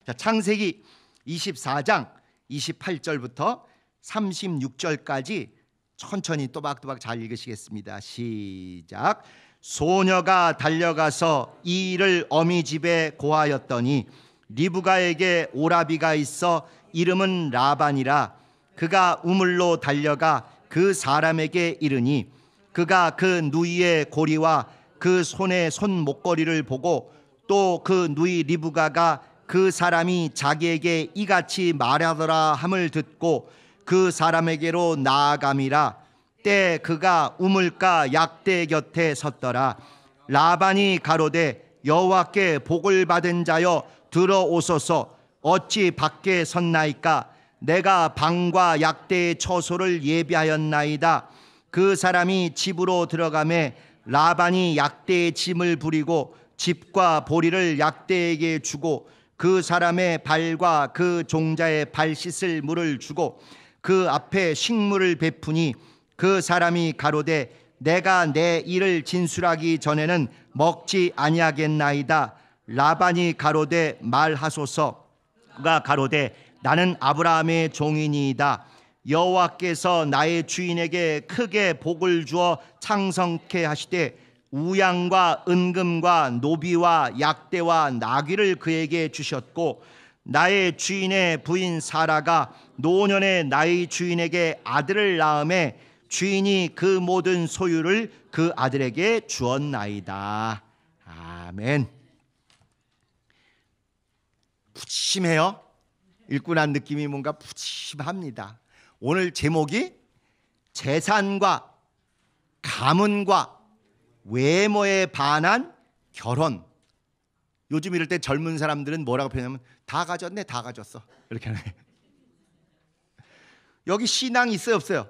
자, 창세기 24장 28절부터 36절까지 천천히 또박또박 잘 읽으시겠습니다. 시작. 소녀가 달려가서 이 일을 어미 집에 고하였더니 리브가에게 오라비가 있어 이름은 라반이라. 그가 우물로 달려가 그 사람에게 이르니 그가 그 누이의 고리와 그 손의 손 목걸이를 보고 또 그 누이 리브가가 그 사람이 자기에게 이같이 말하더라 함을 듣고 그 사람에게로 나아감이라. 때 그가 우물가 약대 곁에 섰더라. 라반이 가로되 여호와께 복을 받은 자여 들어오소서. 어찌 밖에 섰나이까? 내가 방과 약대의 처소를 예비하였나이다. 그 사람이 집으로 들어가매 라반이 약대의 짐을 부리고 집과 보리를 약대에게 주고 그 사람의 발과 그 종자의 발 씻을 물을 주고 그 앞에 식물을 베푸니 그 사람이 가로되 내가 내 일을 진술하기 전에는 먹지 아니하겠나이다. 라반이 가로되 말하소서. 그가 가로되 나는 아브라함의 종이니이다. 여호와께서 나의 주인에게 크게 복을 주어 창성케 하시되 우양과 은금과 노비와 약대와 나귀를 그에게 주셨고 나의 주인의 부인 사라가 노년에 나의 주인에게 아들을 낳음에 주인이 그 모든 소유를 그 아들에게 주었나이다. 아멘. 푸짐해요. 읽고 난 느낌이 뭔가 푸짐합니다. 오늘 제목이 재산과 가문과 외모에 반한 결혼. 요즘 이럴 때 젊은 사람들은 뭐라고 표현하면 다 가졌네, 다 가졌어, 이렇게 하네. 여기 신앙 있어요, 없어요?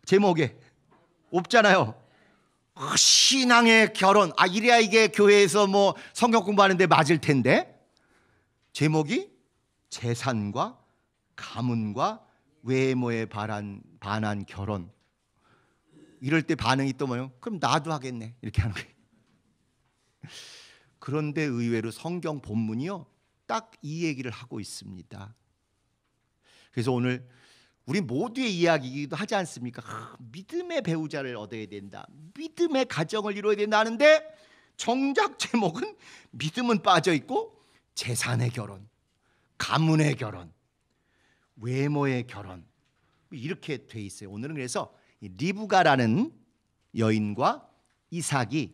제목에 없잖아요. 신앙의 결혼. 이래야 이게 교회에서 뭐 성경 공부하는데 맞을 텐데. 제목이 재산과 가문과 외모에 반한 결혼. 이럴 때 반응이 또 뭐예요? 그럼 나도 하겠네, 이렇게 하는 거예요. 그런데 의외로 성경 본문이요 딱 이 얘기를 하고 있습니다. 그래서 오늘 우리 모두의 이야기이기도 하지 않습니까? 믿음의 배우자를 얻어야 된다, 믿음의 가정을 이루어야 된다 하는데 정작 제목은 믿음은 빠져 있고 재산의 결혼, 가문의 결혼, 외모의 결혼, 이렇게 돼 있어요. 오늘은 그래서 리브가라는 여인과 이삭이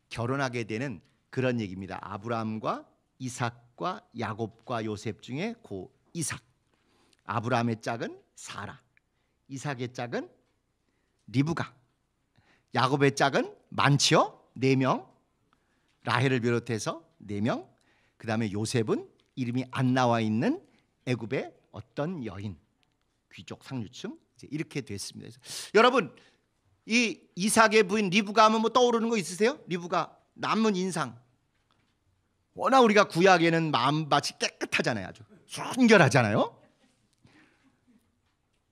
결혼하게 되는 그런 얘기입니다. 아브라함과 이삭과 야곱과 요셉 중에 고 이삭. 아브라함의 짝은 사라, 이삭의 짝은 리브가, 야곱의 짝은 많지요? 4명, 라헬을 비롯해서 4명. 그 다음에 요셉은 이름이 안 나와 있는 애굽의 어떤 여인, 귀족 상류층. 이렇게 됐습니다. 그래서 여러분, 이 이삭의 부인 리브가 하면 뭐 떠오르는 거 있으세요? 리브가 남은 인상. 워낙 우리가 구약에는 마음밭이 깨끗하잖아요. 아주 순결하잖아요.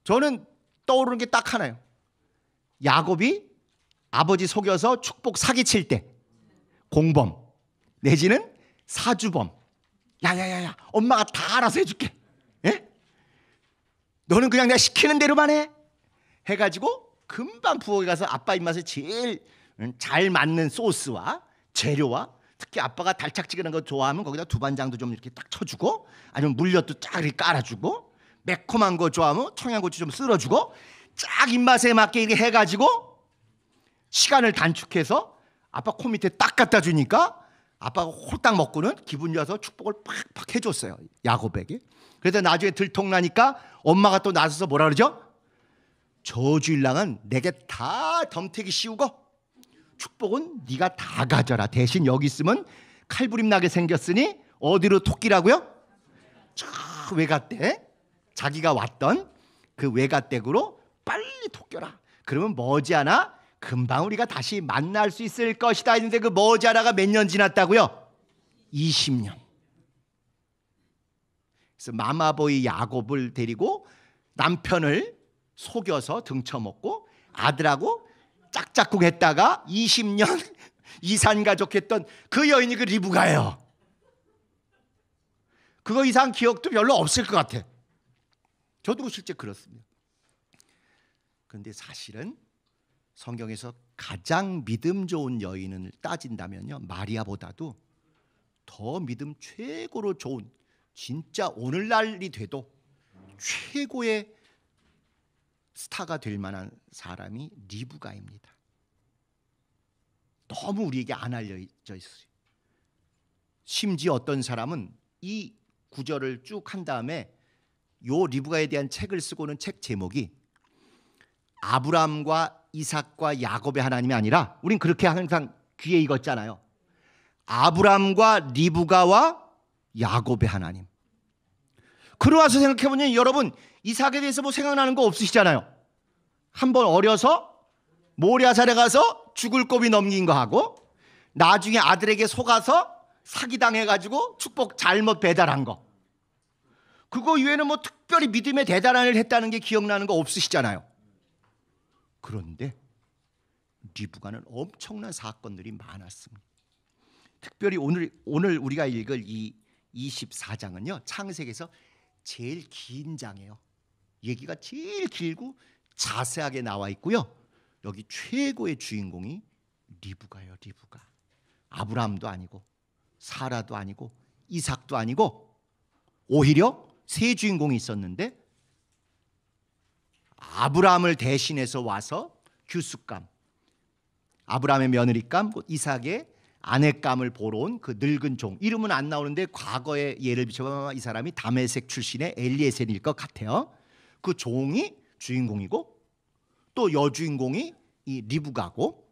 저는 떠오르는 게 딱 하나요. 야곱이 아버지 속여서 축복 사기칠 때 공범 내지는 사주범. 야야야야, 엄마가 다 알아서 해줄게. 예? 너는 그냥 내가 시키는 대로만 해. 해가지고 금방 부엌에 가서 아빠 입맛에 제일 잘 맞는 소스와 재료와 특히 아빠가 달짝지근한 거 좋아하면 거기다 두반장도 좀 이렇게 딱 쳐주고 아니면 물엿도 쫙 이렇게 깔아주고 매콤한 거 좋아하면 청양고추 좀 쓸어주고 쫙 입맛에 맞게 이렇게 해가지고 시간을 단축해서 아빠 코 밑에 딱 갖다 주니까 아빠가 홀딱 먹고는 기분 좋아서 축복을 팍팍 해줬어요, 야곱에게. 그래서 나중에 들통나니까 엄마가 또 나서서 뭐라 그러죠? 저주일랑은 내게 다 덤태기 씌우고 축복은 네가 다 가져라. 대신 여기 있으면 칼부림 나게 생겼으니 어디로 토끼라고요? 저 외갓댁, 자기가 왔던 그 외갓댁으로 빨리 토껴라. 그러면 머지않아 금방 우리가 다시 만날 수 있을 것이다 했는데 그 머지않아가 몇 년 지났다고요? 20년. 그래서 마마보이 야곱을 데리고 남편을 속여서 등쳐먹고 아들하고 짝짝꿍 했다가 20년 이산가족 했던 그 여인이 그 리브가예요. 그거 이상 기억도 별로 없을 것 같아. 저도 실제 그렇습니다. 그런데 사실은 성경에서 가장 믿음 좋은 여인을 따진다면요, 마리아보다도 더 믿음 최고로 좋은, 진짜 오늘날이 돼도 최고의 스타가 될 만한 사람이 리브가입니다. 너무 우리에게 안 알려져 있어요. 심지어 어떤 사람은 이 구절을 쭉 한 다음에 요 리브가에 대한 책을 쓰고는 책 제목이 아브라함과 이삭과 야곱의 하나님이 아니라, 우린 그렇게 항상 귀에 익었잖아요. 아브라함과 리브가와 야곱의 하나님. 그러와서 생각해보면 여러분, 이삭에 대해서 뭐 생각나는 거 없으시잖아요. 한번 어려서 모리아산에 가서 죽을 고비 넘긴 거 하고, 나중에 아들에게 속아서 사기당해가지고 축복 잘못 배달한 거, 그거 이외에는 뭐 특별히 믿음의 대단한 일을 했다는 게 기억나는 거 없으시잖아요. 그런데 리브가는 엄청난 사건들이 많았습니다. 특별히 오늘 우리가 읽을 이 24장은요, 창세기에서 제일 긴 장이에요. 얘기가 제일 길고 자세하게 나와 있고요. 여기 최고의 주인공이 리브가예요. 리브가. 아브라함도 아니고 사라도 아니고 이삭도 아니고, 오히려 세 주인공이 있었는데 아브라함을 대신해서 와서 규숙감, 아브라함의 며느리감, 이삭의 아내감을 보러 온 그 늙은 종, 이름은 안 나오는데 과거에 예를 비춰보면 이 사람이 다메섹 출신의 엘리에셀일 것 같아요. 그 종이 주인공이고, 또 여주인공이 이 리브가고,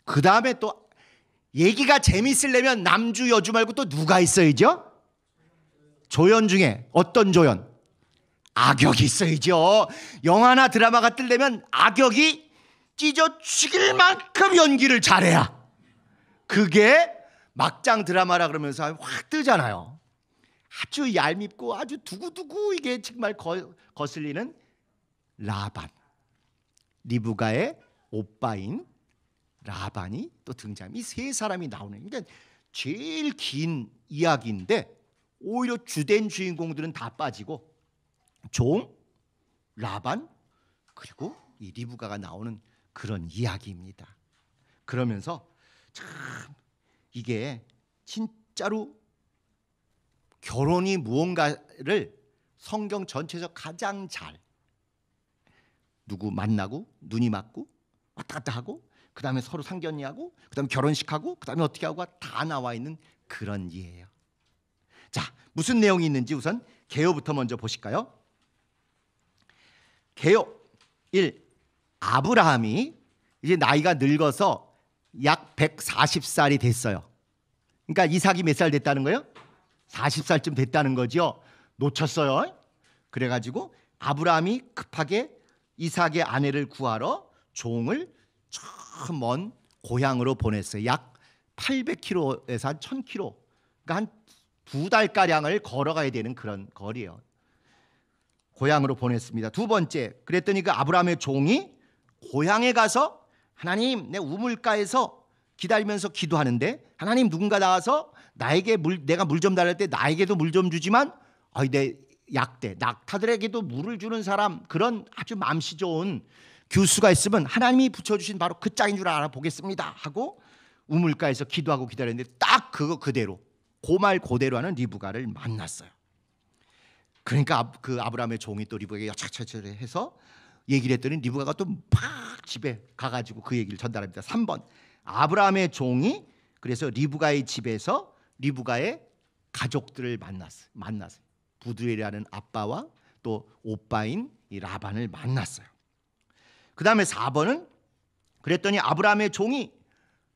그 다음에 또 얘기가 재밌으려면 남주 여주 말고 또 누가 있어야죠? 조연 중에 어떤 조연? 악역이 있어야죠. 영화나 드라마가 뜨려면 악역이 찢어 죽일 만큼 연기를 잘해야 그게 막장 드라마라 그러면서 확 뜨잖아요. 아주 얄밉고 아주 두고두고 이게 정말 거슬리는 라반, 리브가의 오빠인 라반이 또 등장. 이 세 사람이 나오는, 그러니까 제일 긴 이야기인데 오히려 주된 주인공들은 다 빠지고 종, 라반, 그리고 이 리브가가 나오는 그런 이야기입니다. 그러면서 참 이게 진짜로 결혼이 무언가를 성경 전체에서 가장 잘, 누구 만나고 눈이 맞고 왔다 갔다 하고, 그 다음에 서로 상견례하고, 그 다음에 결혼식하고, 그 다음에 어떻게 하고 다 나와 있는 그런 예예요. 자, 무슨 내용이 있는지 우선 개요부터 먼저 보실까요? 개요 1. 아브라함이 이제 나이가 늙어서 약 140살이 됐어요. 그러니까 이삭이 몇 살 됐다는 거예요? 40살쯤 됐다는 거죠. 놓쳤어요. 그래가지고 아브라함이 급하게 이삭의 아내를 구하러 종을 저 먼 고향으로 보냈어요. 약 800km에서 한 1000km, 그러니까 한 2달가량을 걸어가야 되는 그런 거리예요. 고향으로 보냈습니다. 두 번째, 그랬더니 그 아브라함의 종이 고향에 가서 하나님, 내 우물가에서 기다리면서 기도하는데 하나님, 누군가 나와서 나에게 내가 물 좀 달랄 때 나에게도 물 좀 주지만 내 약대, 낙타들에게도 물을 주는 사람, 그런 아주 맘씨 좋은 교수가 있으면 하나님이 붙여주신 바로 그 짝인 줄 알아보겠습니다 하고 우물가에서 기도하고 기다렸는데 딱 그거 그대로, 고말 고대로 하는 리브가를 만났어요. 그러니까 그 아브라함의 종이 또 리브가에게 여차저차 해서 얘기를 했더니 리브가가 또 막 집에 가가지고 그 얘기를 전달합니다. 3번, 아브라함의 종이 그래서 리브가의 집에서 리브가의 가족들을 만났어요. 부두엘이라는 아빠와 또 오빠인 이 라반을 만났어요. 그 다음에 4번은 그랬더니 아브라함의 종이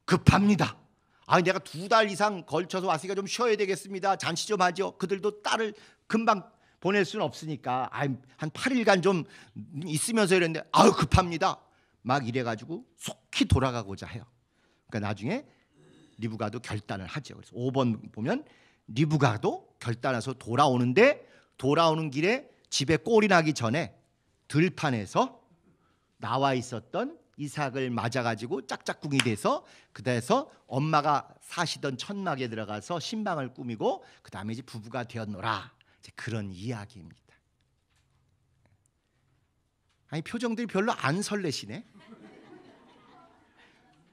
급합니다. 내가 2달 이상 걸쳐서 왔으니까 좀 쉬어야 되겠습니다. 잔치 좀 하죠. 그들도 딸을 금방 보낼 수는 없으니까 한 8일간 좀 있으면서 이랬는데 급합니다. 막 이래가지고 속히 돌아가고자 해요. 그러니까 나중에 리브가도 결단을 하죠. 그래서 5번 보면 리브가도 결단해서 돌아오는데, 돌아오는 길에 집에 꼴이 나기 전에 들판에서 나와 있었던 이삭을 맞아가지고 짝짝꿍이 돼서, 그래서 엄마가 사시던 천막에 들어가서 신방을 꾸미고 그 다음에 이제 부부가 되었노라 그런 이야기입니다. 아니 표정들이 별로 안 설레시네.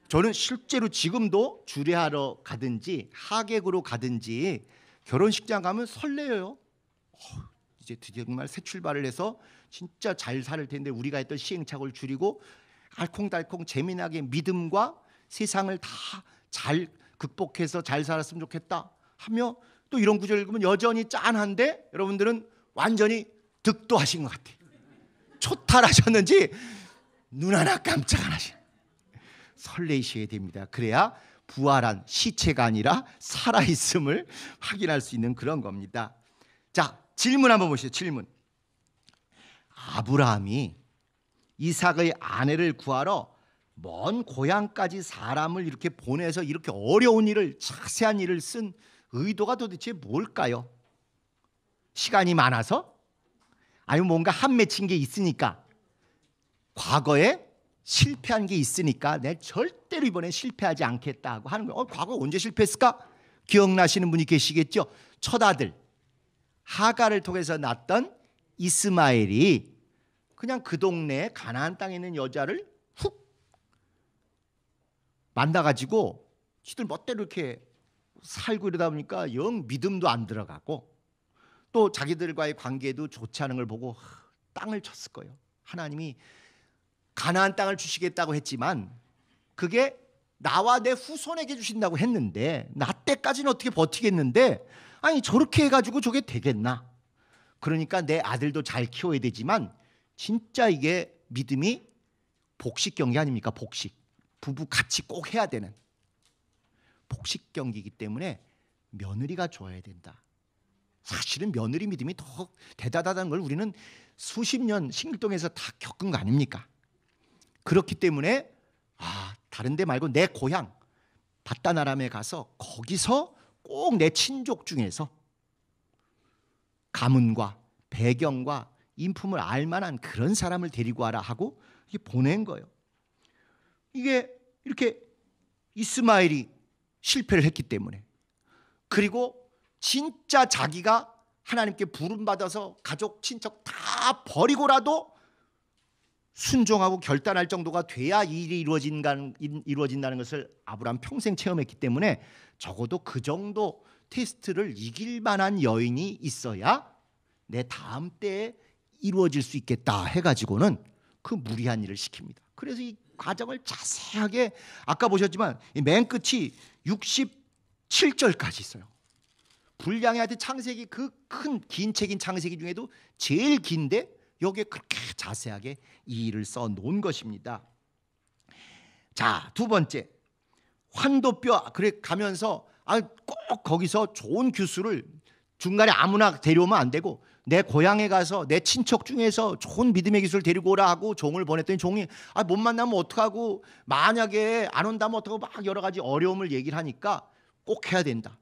저는 실제로 지금도 주례하러 가든지 하객으로 가든지 결혼식장 가면 설레요. 이제 드디어 정말 새 출발을 해서 진짜 잘 살 텐데 우리가 했던 시행착오를 줄이고 알콩달콩 재미나게 믿음과 세상을 다 잘 극복해서 잘 살았으면 좋겠다 하며 또 이런 구절을 읽으면 여전히 짠한데 여러분들은 완전히 득도하신 것 같아요. 초탈하셨는지 눈 하나 깜짝 안 하시네. 설레이셔야 됩니다. 그래야 부활한 시체가 아니라 살아있음을 확인할 수 있는 그런 겁니다. 자, 질문 한번 보시죠. 질문. 아브라함이 이삭의 아내를 구하러 먼 고향까지 사람을 이렇게 보내서 이렇게 어려운 일을, 자세한 일을 쓴 의도가 도대체 뭘까요? 시간이 많아서? 아니면 뭔가 한 맺힌 게 있으니까? 과거에 실패한 게 있으니까 내 절대로 이번엔 실패하지 않겠다 하고 하는 거예요. 과거 언제 실패했을까? 기억나시는 분이 계시겠죠? 첫 아들 하갈을 통해서 낳았던 이스마엘이 그냥 그 동네 가나안 땅에 있는 여자를 훅 만나가지고 지들 멋대로 이렇게 살고 이러다 보니까 영 믿음도 안 들어가고 또 자기들과의 관계도 좋지 않은 걸 보고 땅을 쳤을 거예요. 하나님이 가나안 땅을 주시겠다고 했지만 그게 나와 내 후손에게 주신다고 했는데 나 때까지는 어떻게 버티겠는데 아니 저렇게 해가지고 저게 되겠나? 그러니까 내 아들도 잘 키워야 되지만 진짜 이게 믿음이 복식 경기 아닙니까? 복식. 부부 같이 꼭 해야 되는 복식 경기이기 때문에 며느리가 좋아야 된다. 사실은 며느리 믿음이 더 대단하다는 걸 우리는 수십 년 신길동에서 다 겪은 거 아닙니까? 그렇기 때문에 다른 데 말고 내 고향 바다나람에 가서 거기서 꼭 내 친족 중에서 가문과 배경과 인품을 알만한 그런 사람을 데리고 와라 하고 보낸 거예요. 이게 이렇게 이스마엘이 실패를 했기 때문에 그리고 진짜 자기가 하나님께 부름받아서 가족 친척 다 버리고라도 순종하고 결단할 정도가 돼야 일이 이루어진다는 것을 아브라함 평생 체험했기 때문에 적어도 그 정도 테스트를 이길 만한 여인이 있어야 내 다음 때에 이루어질 수 있겠다 해가지고는 그 무리한 일을 시킵니다. 그래서 이 과정을 자세하게 아까 보셨지만 맨 끝이 67절까지 있어요. 분량의 아들 창세기 그 큰 긴 책인 창세기 중에도 제일 긴데 여기에 그렇게 자세하게 이 일을 써놓은 것입니다. 자, 두 번째 환도뼈 그래 가면서 꼭 거기서 좋은 교수를 중간에 아무나 데려오면 안 되고 내 고향에 가서 내 친척 중에서 좋은 믿음의 기술을 데리고 오라 하고 종을 보냈더니 종이 못 만나면 어떡하고 만약에 안 온다면 어떡하고 막 여러 가지 어려움을 얘기를 하니까 꼭 해야 된다.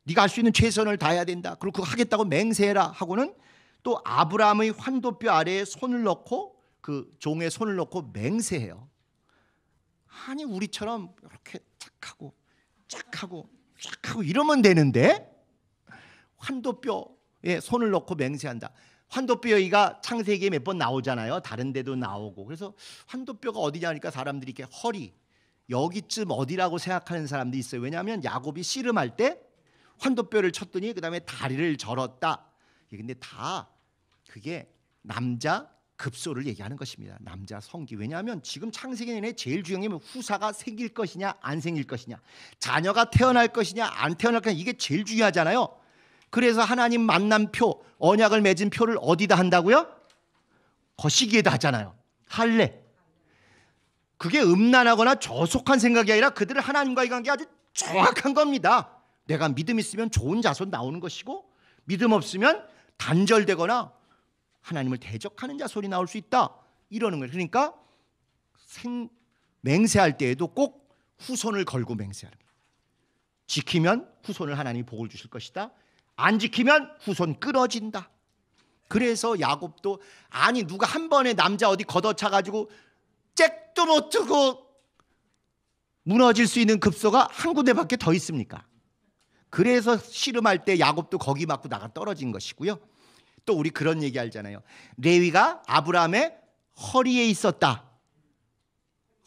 네가 할 수 있는 최선을 다해야 된다. 그리고 그거 하겠다고 맹세해라 하고는 또 아브라함의 환도뼈 아래에 손을 넣고 그 종의 손을 넣고 맹세해요. 아니 우리처럼 이렇게 착하고 이러면 되는데 환도뼈에 손을 넣고 맹세한다. 환도뼈가 창세기에 몇 번 나오잖아요. 다른 데도 나오고. 그래서 환도뼈가 어디냐 하니까 사람들이 이렇게 허리 여기쯤 어디라고 생각하는 사람도 있어요. 왜냐하면 야곱이 씨름할 때 환도뼈를 쳤더니 그 다음에 다리를 절었다. 근데 다 그게 남자 급소를 얘기하는 것입니다. 남자 성기. 왜냐하면 지금 창세기 내내 제일 중요한 게 후사가 생길 것이냐 안 생길 것이냐, 자녀가 태어날 것이냐 안 태어날 것이냐, 이게 제일 중요하잖아요. 그래서 하나님 만난 표, 언약을 맺은 표를 어디다 한다고요? 거시기에다 하잖아요. 할례. 그게 음란하거나 저속한 생각이 아니라 그들은 하나님과의 관계 아주 정확한 겁니다. 내가 믿음 있으면 좋은 자손 나오는 것이고 믿음 없으면 단절되거나 하나님을 대적하는 자손이 나올 수 있다. 이러는 거예요. 그러니까 맹세할 때에도 꼭 후손을 걸고 맹세하는 거예요. 지키면 후손을 하나님이 복을 주실 것이다. 안 지키면 후손 끊어진다. 그래서 야곱도 아니 누가 한 번에 남자 어디 걷어차가지고 잭도 못 두고 무너질 수 있는 급소가 한 군데밖에 더 있습니까? 그래서 씨름할 때 야곱도 거기 맞고 나가 떨어진 것이고요. 또 우리 그런 얘기 알잖아요. 레위가 아브라함의 허리에 있었다.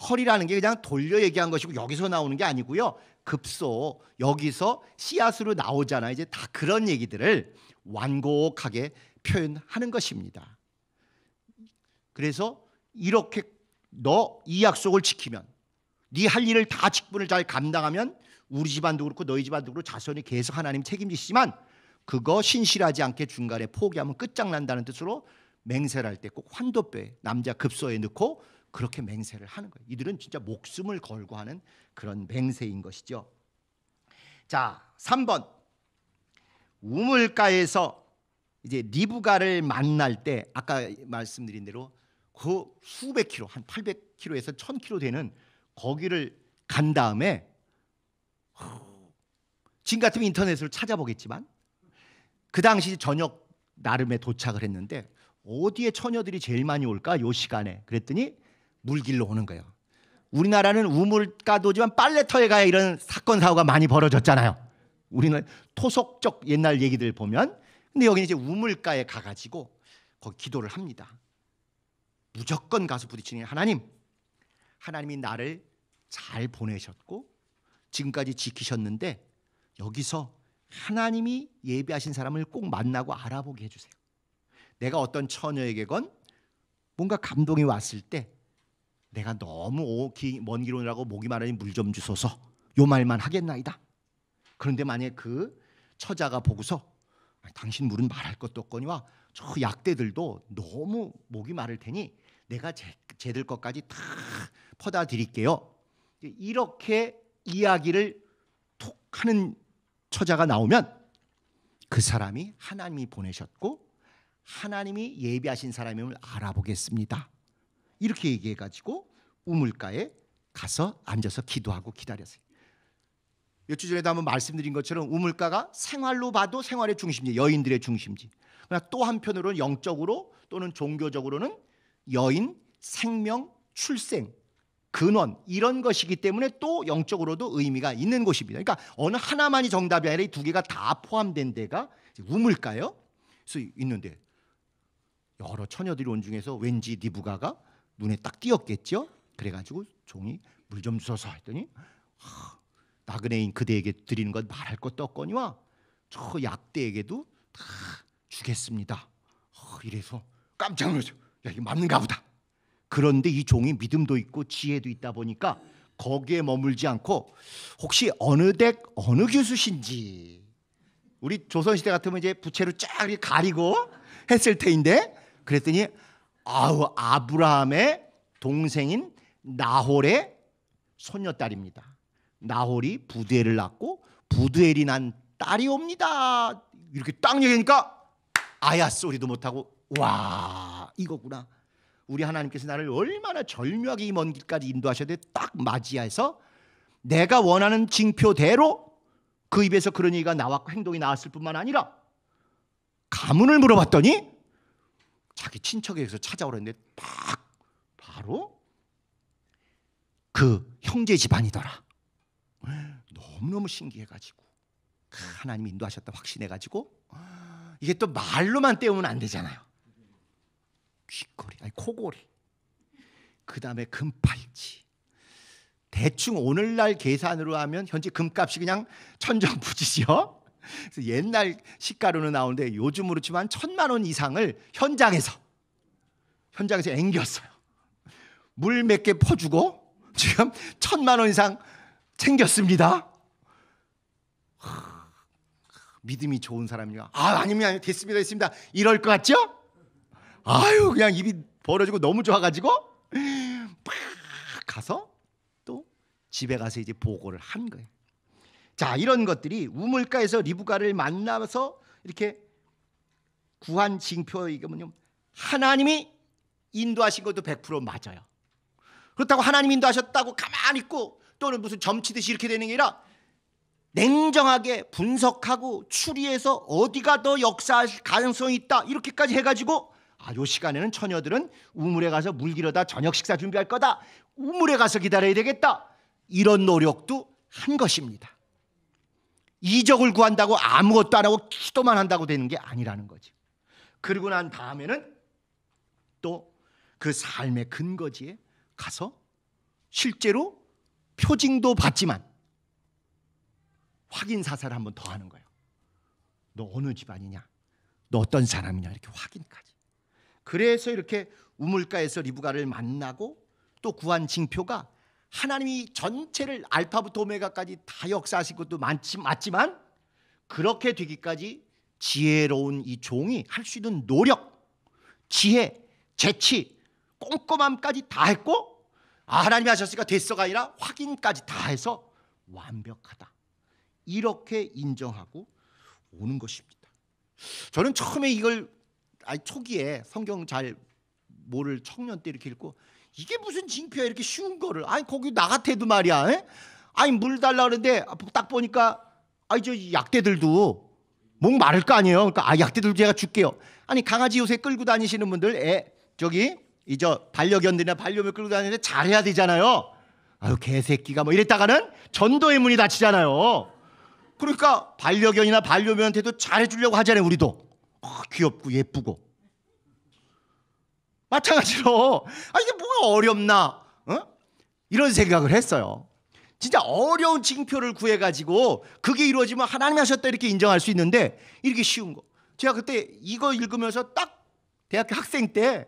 허리라는 게 그냥 돌려 얘기한 것이고 여기서 나오는 게 아니고요. 급소 여기서 씨앗으로 나오잖아요. 이제 다 그런 얘기들을 완곡하게 표현하는 것입니다. 그래서 이렇게 너 이 약속을 지키면, 네 할 일을 다 직분을 잘 감당하면 우리 집안도 그렇고 너희 집안도 그렇고 자손이 계속 하나님 책임지시지만 그거 신실하지 않게 중간에 포기하면 끝장난다는 뜻으로 맹세를 할 때 꼭 환도뼈에 남자 급소에 넣고 그렇게 맹세를 하는 거예요. 이들은 진짜 목숨을 걸고 하는 그런 맹세인 것이죠. 자, 3번. 우물가에서 이제 리브가를 만날 때 아까 말씀드린 대로 그 수백 킬로, 한 800km에서 1000km 되는 거기를 간 다음에 지금 같으면 인터넷으로 찾아보겠지만 그 당시 저녁 나름에 도착을 했는데 어디에 처녀들이 제일 많이 올까? 요 시간에. 그랬더니 물길로 오는 거예요. 우리나라는 우물가도지만 빨래터에 가야 이런 사건 사고가 많이 벌어졌잖아요. 우리는 토속적 옛날 얘기들 보면. 근데 여기는 이제 우물가에 가가지고 거기 기도를 합니다. 무조건 가서 부딪히는 게 하나님이 나를 잘 보내셨고 지금까지 지키셨는데 여기서 하나님이 예비하신 사람을 꼭 만나고 알아보게 해주세요. 내가 어떤 처녀에게건 뭔가 감동이 왔을 때 내가 너무 먼 길 오느라고 목이 마르니 물 좀 주소서 요 말만 하겠나이다. 그런데 만약에 그 처자가 보고서 당신 물은 말할 것도 없거니와 저 약대들도 너무 목이 마를 테니 내가 쟤들 것까지 다 퍼다 드릴게요. 이렇게 이야기를 톡 하는 처자가 나오면 그 사람이 하나님이 보내셨고 하나님이 예비하신 사람임을 알아보겠습니다. 이렇게 얘기해가지고 우물가에 가서 앉아서 기도하고 기다렸어요. 몇 주 전에도 한번 말씀드린 것처럼 우물가가 생활로 봐도 생활의 중심지, 여인들의 중심지. 그러나 또 한편으로는 영적으로 또는 종교적으로는 여인, 생명, 출생, 근원 이런 것이기 때문에 또 영적으로도 의미가 있는 곳입니다. 그러니까 어느 하나만이 정답이 아니라 이 두 개가 다 포함된 데가 우물가요. 그래서 있는데 여러 처녀들이 온 중에서 왠지 리브가가 눈에 딱 띄었겠죠. 그래가지고 종이 물 좀 주소서 했더니 나그네인 그대에게 드리는 것 말할 것도 없거니와 저 약대에게도 다 주겠습니다. 이래서 깜짝 놀랐어요. 야, 이게 맞는가 보다. 그런데 이 종이 믿음도 있고 지혜도 있다 보니까 거기에 머물지 않고 혹시 어느 댁 어느 교수신지, 우리 조선시대 같으면 이제 부채로 쫙 가리고 했을 테인데 그랬더니 아브라함의 동생인 나홀의 손녀딸입니다. 나홀이 부두엘을 낳고 부두엘이 난 딸이옵니다. 이렇게 딱 얘기하니까 아야 소리도 못하고 와 이거구나. 우리 하나님께서 나를 얼마나 절묘하게 이 먼 길까지 인도하셔야 딱 맞이해서 내가 원하는 징표대로 그 입에서 그런 얘기가 나왔고 행동이 나왔을 뿐만 아니라 가문을 물어봤더니 자기 친척에게서 찾아오랬는데 바로 그 형제 집안이더라. 너무너무 신기해가지고 하나님이 인도하셨다 확신해가지고 이게 또 말로만 때우면 안 되잖아요. 귓거리, 코골이, 그 다음에 금팔찌. 대충 오늘날 계산으로 하면 현재 금값이 그냥 천정부지죠. 그래서 옛날 시가로는 나오는데 요즘으로 치면 1000만 원 이상을 현장에서 앵겼어요. 물 몇 개 퍼주고 지금 1000만 원 이상 챙겼습니다. 믿음이 좋은 사람이요. 아니면 됐습니다. 이럴 것 같죠? 아유 그냥 입이 벌어지고 너무 좋아가지고 팍 가서 또 집에 가서 이제 보고를 한 거예요. 자, 이런 것들이 우물가에서 리브가를 만나서 이렇게 구한 징표. 이게 뭐냐면 하나님이 인도하신 것도 100% 맞아요. 그렇다고 하나님 인도하셨다고 가만히 있고 또는 무슨 점치듯이 이렇게 되는 게 아니라 냉정하게 분석하고 추리해서 어디가 더 역사할 가능성이 있다 이렇게까지 해가지고 요 시간에는 처녀들은 우물에 가서 물 길어다 저녁 식사 준비할 거다, 우물에 가서 기다려야 되겠다, 이런 노력도 한 것입니다. 이적을 구한다고 아무것도 안 하고 기도만 한다고 되는 게 아니라는 거죠. 그리고 난 다음에는 또 그 삶의 근거지에 가서 실제로 표징도 받지만 확인 사살을 한 번 더 하는 거예요. 너 어느 집안이냐? 너 어떤 사람이냐? 이렇게 확인까지. 그래서 이렇게 우물가에서 리브가를 만나고 또 구한 징표가 하나님이 전체를 알파부터 오메가까지 다 역사하신 것도 맞지만 그렇게 되기까지 지혜로운 이 종이 할 수 있는 노력, 지혜, 재치, 꼼꼼함까지 다 했고 하나님이 하셨으니까 됐어가 아니라 확인까지 다 해서 완벽하다. 이렇게 인정하고 오는 것입니다. 저는 처음에 이걸 초기에 성경 잘 모를 청년 때 이렇게 읽고 이게 무슨 징표야 이렇게 쉬운 거를 거기 나 같아도 말이야 물 달라 그러는데 딱 보니까 저 약대들도 목 마를 거 아니에요. 그러니까 약대들도 제가 줄게요. 강아지 요새 끌고 다니시는 분들 반려견들이나 반려묘 끌고 다니는데 잘해야 되잖아요. 개새끼가 뭐 이랬다가는 전도의 문이 닫히잖아요. 그러니까 반려견이나 반려묘한테도 잘해주려고 하잖아요. 우리도 귀엽고 예쁘고 마찬가지로 이게 뭐가 어렵나 이런 생각을 했어요. 진짜 어려운 징표를 구해가지고 그게 이루어지면 하나님이 하셨다 이렇게 인정할 수 있는데 이렇게 쉬운 거. 제가 그때 이거 읽으면서 딱 대학교 학생 때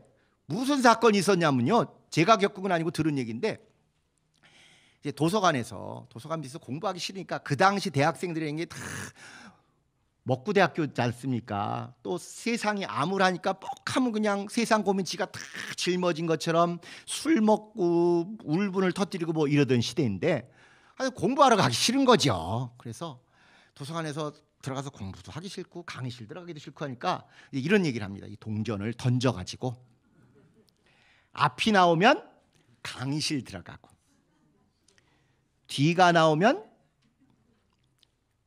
무슨 사건이 있었냐면요, 제가 겪은 건 아니고 들은 얘기인데 이제 도서관에서 공부하기 싫으니까 그 당시 대학생들에게 다 먹구대학교지 않습니까? 또 세상이 암울하니까 뻑하면 그냥 세상 고민 지가 다 짊어진 것처럼 술 먹고 울분을 터뜨리고 뭐 이러던 시대인데 공부하러 가기 싫은 거죠. 그래서 도서관에서 들어가서 공부도 하기 싫고 강의실 들어가기도 싫고 하니까 이런 얘기를 합니다. 이 동전을 던져가지고 앞이 나오면 강의실 들어가고 뒤가 나오면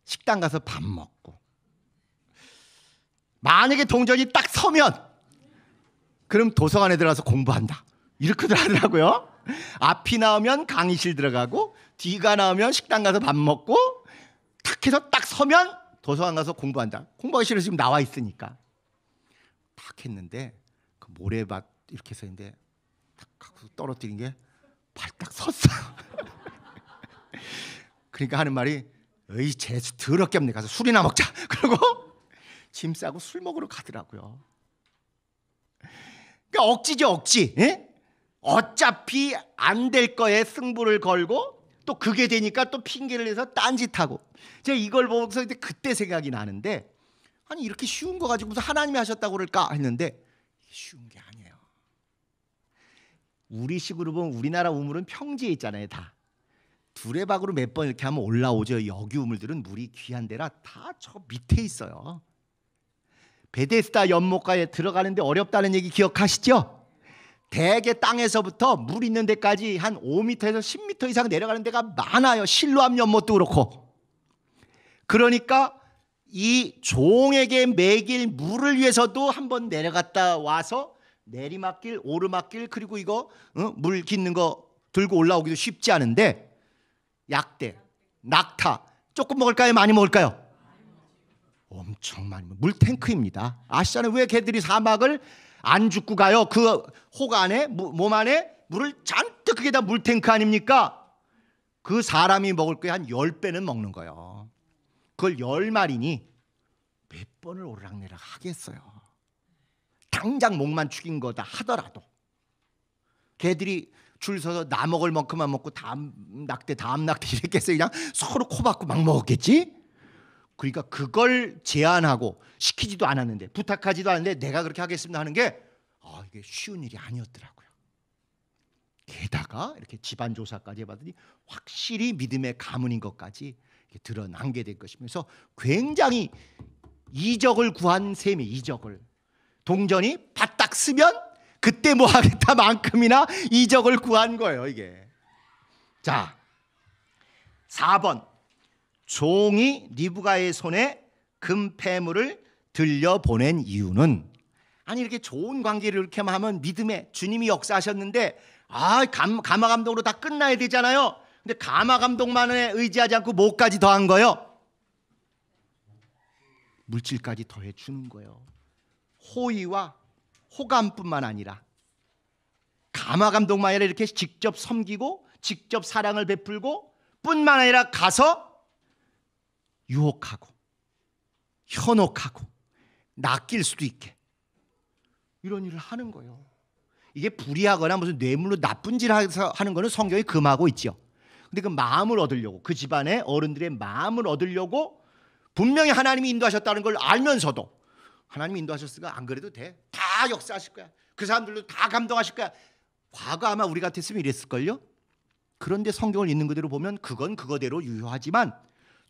식당 가서 밥 먹고 만약에 동전이 딱 서면 그럼 도서관에 들어가서 공부한다 이렇게들 하더라고요. 앞이 나오면 강의실 들어가고 뒤가 나오면 식당 가서 밥 먹고 탁 해서 딱 서면 도서관 가서 공부한다. 공부하기 싫어서 지금 나와 있으니까 탁 했는데 그 모래밭 이렇게 서 있는데 탁 떨어뜨린 게 발딱 섰어요. 그러니까 하는 말이 에이 재수 더럽게 없네 가서 술이나 먹자. 그러고 짐 싸고 술 먹으러 가더라고요. 그러니까 억지죠 억지. 예? 어차피 안 될 거에 승부를 걸고 또 그게 되니까 또 핑계를 내서 딴짓하고 제가 이걸 보면서 그때 생각이 나는데 아니 이렇게 쉬운 거 가지고 무슨 하나님이 하셨다고 그럴까 했는데 쉬운 게 아니에요. 우리식으로 보면 우리나라 우물은 평지에 있잖아요. 다 두레박으로 몇 번 이렇게 하면 올라오죠. 여기 우물들은 물이 귀한 데라 다 저 밑에 있어요. 베데스다 연못가에 들어가는데 어렵다는 얘기 기억하시죠? 대개 땅에서부터 물 있는 데까지 한 5m에서 10m 이상 내려가는 데가 많아요. 실로암 연못도 그렇고. 그러니까 이 종에게 먹일 물을 위해서도 한번 내려갔다 와서 내리막길, 오르막길 그리고 이거 물 깃는 거 들고 올라오기도 쉽지 않은데 약대, 낙타 조금 먹을까요? 많이 먹을까요? 엄청 많이 물탱크입니다. 아시잖아요. 왜 개들이 사막을 안 죽고 가요? 그 혹 안에 몸 안에 물을 잔뜩 그게 다 물탱크 아닙니까? 그 사람이 먹을 거에 한 10배는 먹는 거예요. 그걸 10마리니 몇 번을 오르락내락 하겠어요. 당장 목만 축인 거다 하더라도 개들이 줄 서서 나 먹을 만큼만 먹고 다음 낙대 이랬겠어요. 그냥 서로 코박고 막 먹었겠지. 그러니까 그걸 제안하고 시키지도 않았는데 부탁하지도 않았는데 내가 그렇게 하겠습니다 하는 게 이게 쉬운 일이 아니었더라고요. 게다가 이렇게 집안 조사까지 해봤더니 확실히 믿음의 가문인 것까지 드러난 게 될 것이면서 굉장히 이적을 구한 셈이 이적을 동전이 바닥 쓰면 그때 뭐 하겠다만큼이나 이적을 구한 거예요. 이게 자 4번 종이 리브가의 손에 금폐물을 들려보낸 이유는 아니 이렇게 좋은 관계를 이렇게 하면 믿음에 주님이 역사하셨는데 가마 감동으로 다 끝나야 되잖아요. 근데 가마 감동만에 의지하지 않고 뭐까지 더한 거예요? 물질까지 더해 주는 거예요. 호의와 호감뿐만 아니라 감화 감동만 아니라 이렇게 직접 섬기고 직접 사랑을 베풀고 뿐만 아니라 가서 유혹하고 현혹하고 낚일 수도 있게 이런 일을 하는 거예요. 이게 불의하거나 무슨 뇌물로 나쁜 짓을 하는 거는 성경이 금하고 있죠. 근데 그 마음을 얻으려고, 그 집안의 어른들의 마음을 얻으려고 분명히 하나님이 인도하셨다는 걸 알면서도, 하나님이 인도하셨으니까 안 그래도 돼, 다 역사하실 거야, 그 사람들도 다 감동하실 거야. 과거 아마 우리 같았으면 이랬을걸요. 그런데 성경을 읽는 그대로 보면 그건 그거대로 유효하지만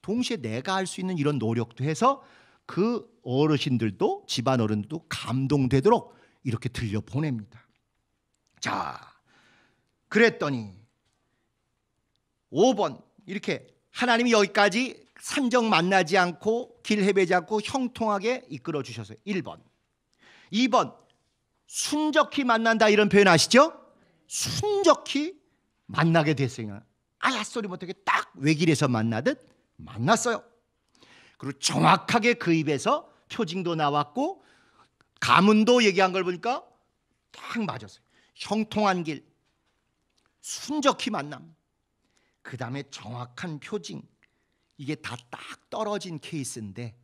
동시에 내가 할 수 있는 이런 노력도 해서 그 어르신들도, 집안 어른들도 감동되도록 이렇게 들려보냅니다. 자, 그랬더니 5번 이렇게 하나님이 여기까지 산적 만나지 않고 길 헤매지 않고 형통하게 이끌어 주셔서 1번. 2번 순적히 만난다, 이런 표현 아시죠? 순적히 만나게 됐어요. 아야 소리 못하게 딱 외길에서 만나듯 만났어요. 그리고 정확하게 그 입에서 표징도 나왔고 가문도 얘기한 걸 보니까 딱 맞았어요. 형통한 길, 순적히 만남, 그 다음에 정확한 표징, 이게 다 딱 떨어진 케이스인데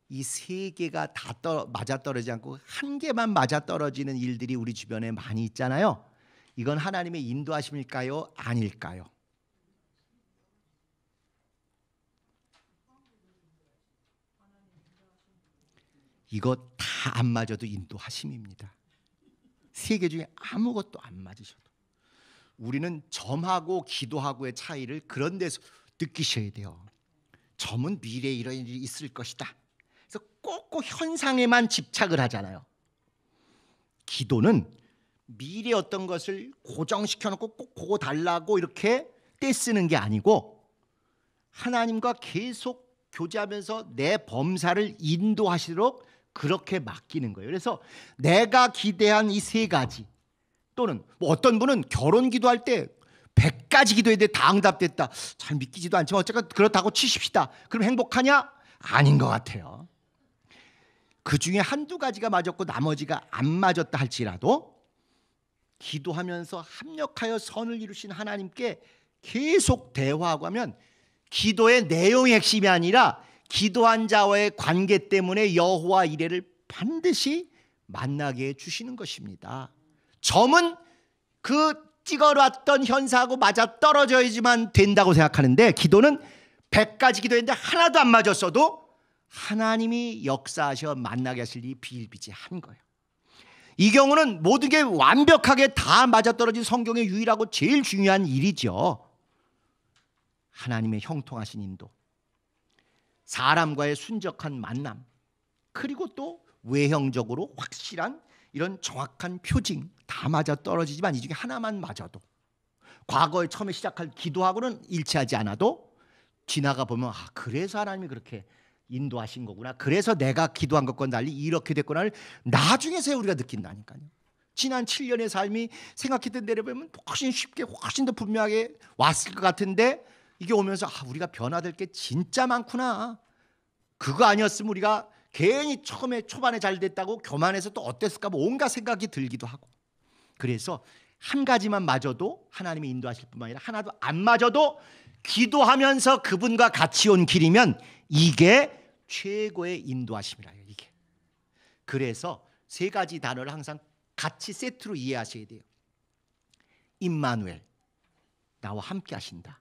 이 세 개가 다 맞아떨어지지 않고 한 개만 맞아떨어지는 일들이 우리 주변에 많이 있잖아요. 이건 하나님의 인도하심일까요? 아닐까요? 이거 다 안 맞아도 인도하심입니다. 세 개 중에 아무것도 안 맞으셔도. 우리는 점하고 기도하고의 차이를 그런 데서 느끼셔야 돼요. 점은 미래에 이런 일이 있을 것이다. 그래서 꼭꼭 현상에만 집착을 하잖아요. 기도는 미래 어떤 것을 고정시켜 놓고 꼭 그거 달라고 이렇게 떼쓰는 게 아니고 하나님과 계속 교제하면서 내 범사를 인도하시도록 그렇게 맡기는 거예요. 그래서 내가 기대한 이 세 가지, 또는 뭐 어떤 분은 결혼 기도할 때 100가지 기도했는데 다 응답됐다. 잘 믿기지도 않지만 어쨌든 그렇다고 치십시다. 그럼 행복하냐? 아닌 것 같아요. 그 중에 한두 가지가 맞았고 나머지가 안 맞았다 할지라도 기도하면서 합력하여 선을 이루신 하나님께 계속 대화하고 하면 기도의 내용의 핵심이 아니라 기도한 자와의 관계 때문에 여호와 이레를 반드시 만나게 해주시는 것입니다. 점은 그 찍어놨던 현상하고 맞아떨어져야지만 된다고 생각하는데 기도는 100가지 기도했는데 하나도 안 맞았어도 하나님이 역사하셔 만나게 하실 일이 비일비재한 거예요. 이 경우는 모든 게 완벽하게 다 맞아떨어진 성경의 유일하고 제일 중요한 일이죠. 하나님의 형통하신 인도, 사람과의 순적한 만남, 그리고 또 외형적으로 확실한 이런 정확한 표징, 다 맞아떨어지지만 이 중에 하나만 맞아도, 과거에 처음에 시작할 기도하고는 일치하지 않아도 지나가 보면 아, 그래서 하나님이 그렇게 인도하신 거구나, 그래서 내가 기도한 것과 달리 이렇게 됐구나를 나중에서야 우리가 느낀다니까요. 지난 7년의 삶이 생각했던 대로 보면 훨씬 쉽게 훨씬 더 분명하게 왔을 것 같은데 이게 오면서 아, 우리가 변화될 게 진짜 많구나. 그거 아니었으면 우리가 괜히 처음에 초반에 잘 됐다고 교만해서 또 어땠을까 뭐 온갖 생각이 들기도 하고. 그래서 한 가지만 맞아도 하나님이 인도하실 뿐만 아니라 하나도 안 맞아도 기도하면서 그분과 같이 온 길이면 이게 최고의 인도하심이라요. 이게. 그래서 세 가지 단어를 항상 같이 세트로 이해하셔야 돼요. 임마누엘, 나와 함께 하신다.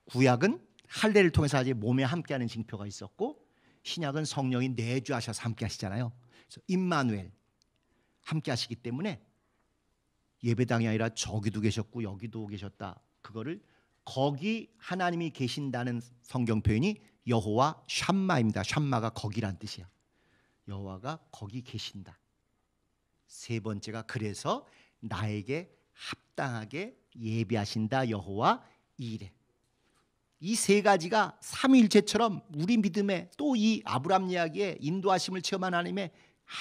구약은 할례를 통해서 아직 몸에 함께하는 징표가 있었고 신약은 성령이 내주하셔서 함께하시잖아요. 그래서 임마누엘, 함께하시기 때문에 예배당이 아니라 저기도 계셨고 여기도 계셨다. 그거를 거기 하나님이 계신다는 성경 표현이 여호와 샴마입니다. 샴마가 거기란 뜻이야. 여호와가 거기 계신다. 세 번째가 그래서 나에게 합당하게 예배하신다. 여호와 이레. 이 세 가지가 삼위일체처럼 우리 믿음에 또 이 아브라함 이야기에 인도하심을 체험한 하나님의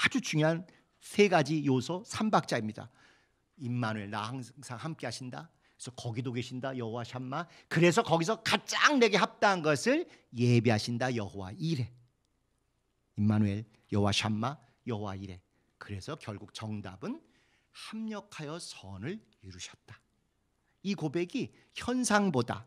아주 중요한 세 가지 요소, 삼박자입니다. 임마누엘, 나 항상 함께 하신다. 그래서 거기도 계신다 여호와 샴마. 그래서 거기서 가장 내게 합당한 것을 예비하신다 여호와 이레. 임마누엘 여호와 샴마 여호와 이레. 그래서 결국 정답은 합력하여 선을 이루셨다. 이 고백이 현상보다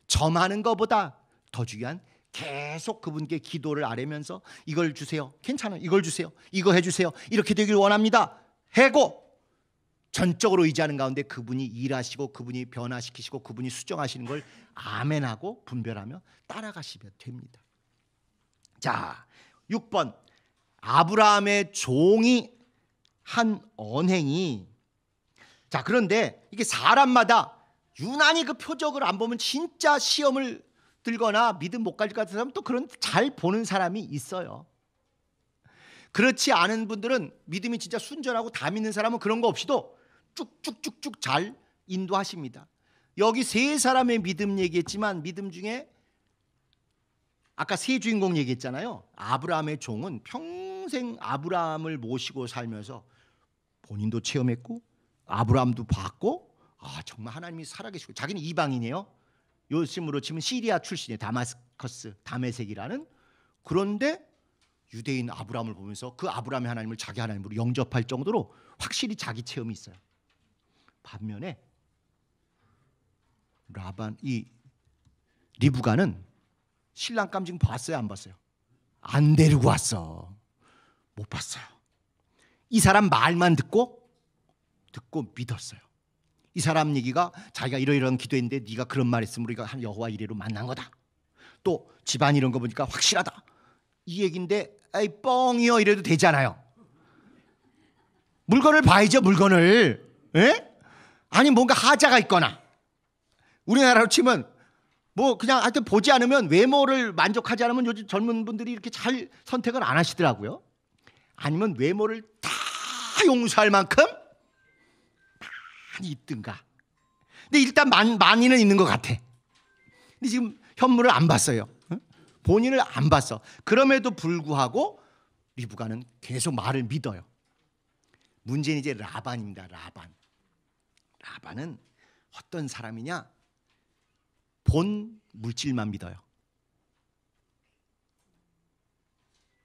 점하는 것보다 더 중요한, 계속 그분께 기도를 아뢰면서 이걸 주세요, 괜찮아요, 이걸 주세요, 이거 해주세요, 이렇게 되길 원합니다 해고 전적으로 의지하는 가운데 그분이 일하시고 그분이 변화시키시고 그분이 수정하시는 걸 아멘하고 분별하며 따라가시면 됩니다. 자, 6번 아브라함의 종이 한 언행이. 자, 그런데 이게 사람마다 유난히 그 표적을 안 보면 진짜 시험을 들거나 믿음 못 갈 것 같은 사람은 또 그런 잘 보는 사람이 있어요. 그렇지 않은 분들은 믿음이 진짜 순전하고 다 믿는 사람은 그런 거 없이도 쭉쭉쭉쭉 잘 인도하십니다. 여기 세 사람의 믿음 얘기했지만 믿음 중에 아까 세 주인공 얘기했잖아요. 아브라함의 종은 평생 아브라함을 모시고 살면서 본인도 체험했고 아브라함도 봤고, 아 정말 하나님이 살아계시고, 자기는 이방인이에요. 요즘으로 치면 시리아 출신이에요. 다마스커스 다메섹이라는. 그런데 유대인 아브라함을 보면서 그 아브라함의 하나님을 자기 하나님으로 영접할 정도로 확실히 자기 체험이 있어요. 반면에 이 리브가는 신랑 깜찍 봤어요 안 봤어요? 안 데리고 왔어. 못 봤어요. 이 사람 말만 듣고 믿었어요. 이 사람 얘기가 자기가 이러이러한 기도했는데 네가 그런 말 했으면 우리가 한 여호와 이레로 만난 거다. 또 집안 이런 거 보니까 확실하다. 이 얘기인데 아이 뻥이요 이래도 되잖아요. 물건을 봐야죠, 물건을. 에? 아니 뭔가 하자가 있거나, 우리나라로 치면 뭐 그냥 하여튼 보지 않으면, 외모를 만족하지 않으면 요즘 젊은 분들이 이렇게 잘 선택을 안 하시더라고요. 아니면 외모를 다 용서할 만큼 많이 있든가. 근데 일단 많이는 있는 것 같아. 근데 지금 현물을 안 봤어요. 본인을 안 봤어. 그럼에도 불구하고 리브가는 계속 말을 믿어요. 문제는 이제 라반입니다. 라반은 어떤 사람이냐? 본 물질만 믿어요.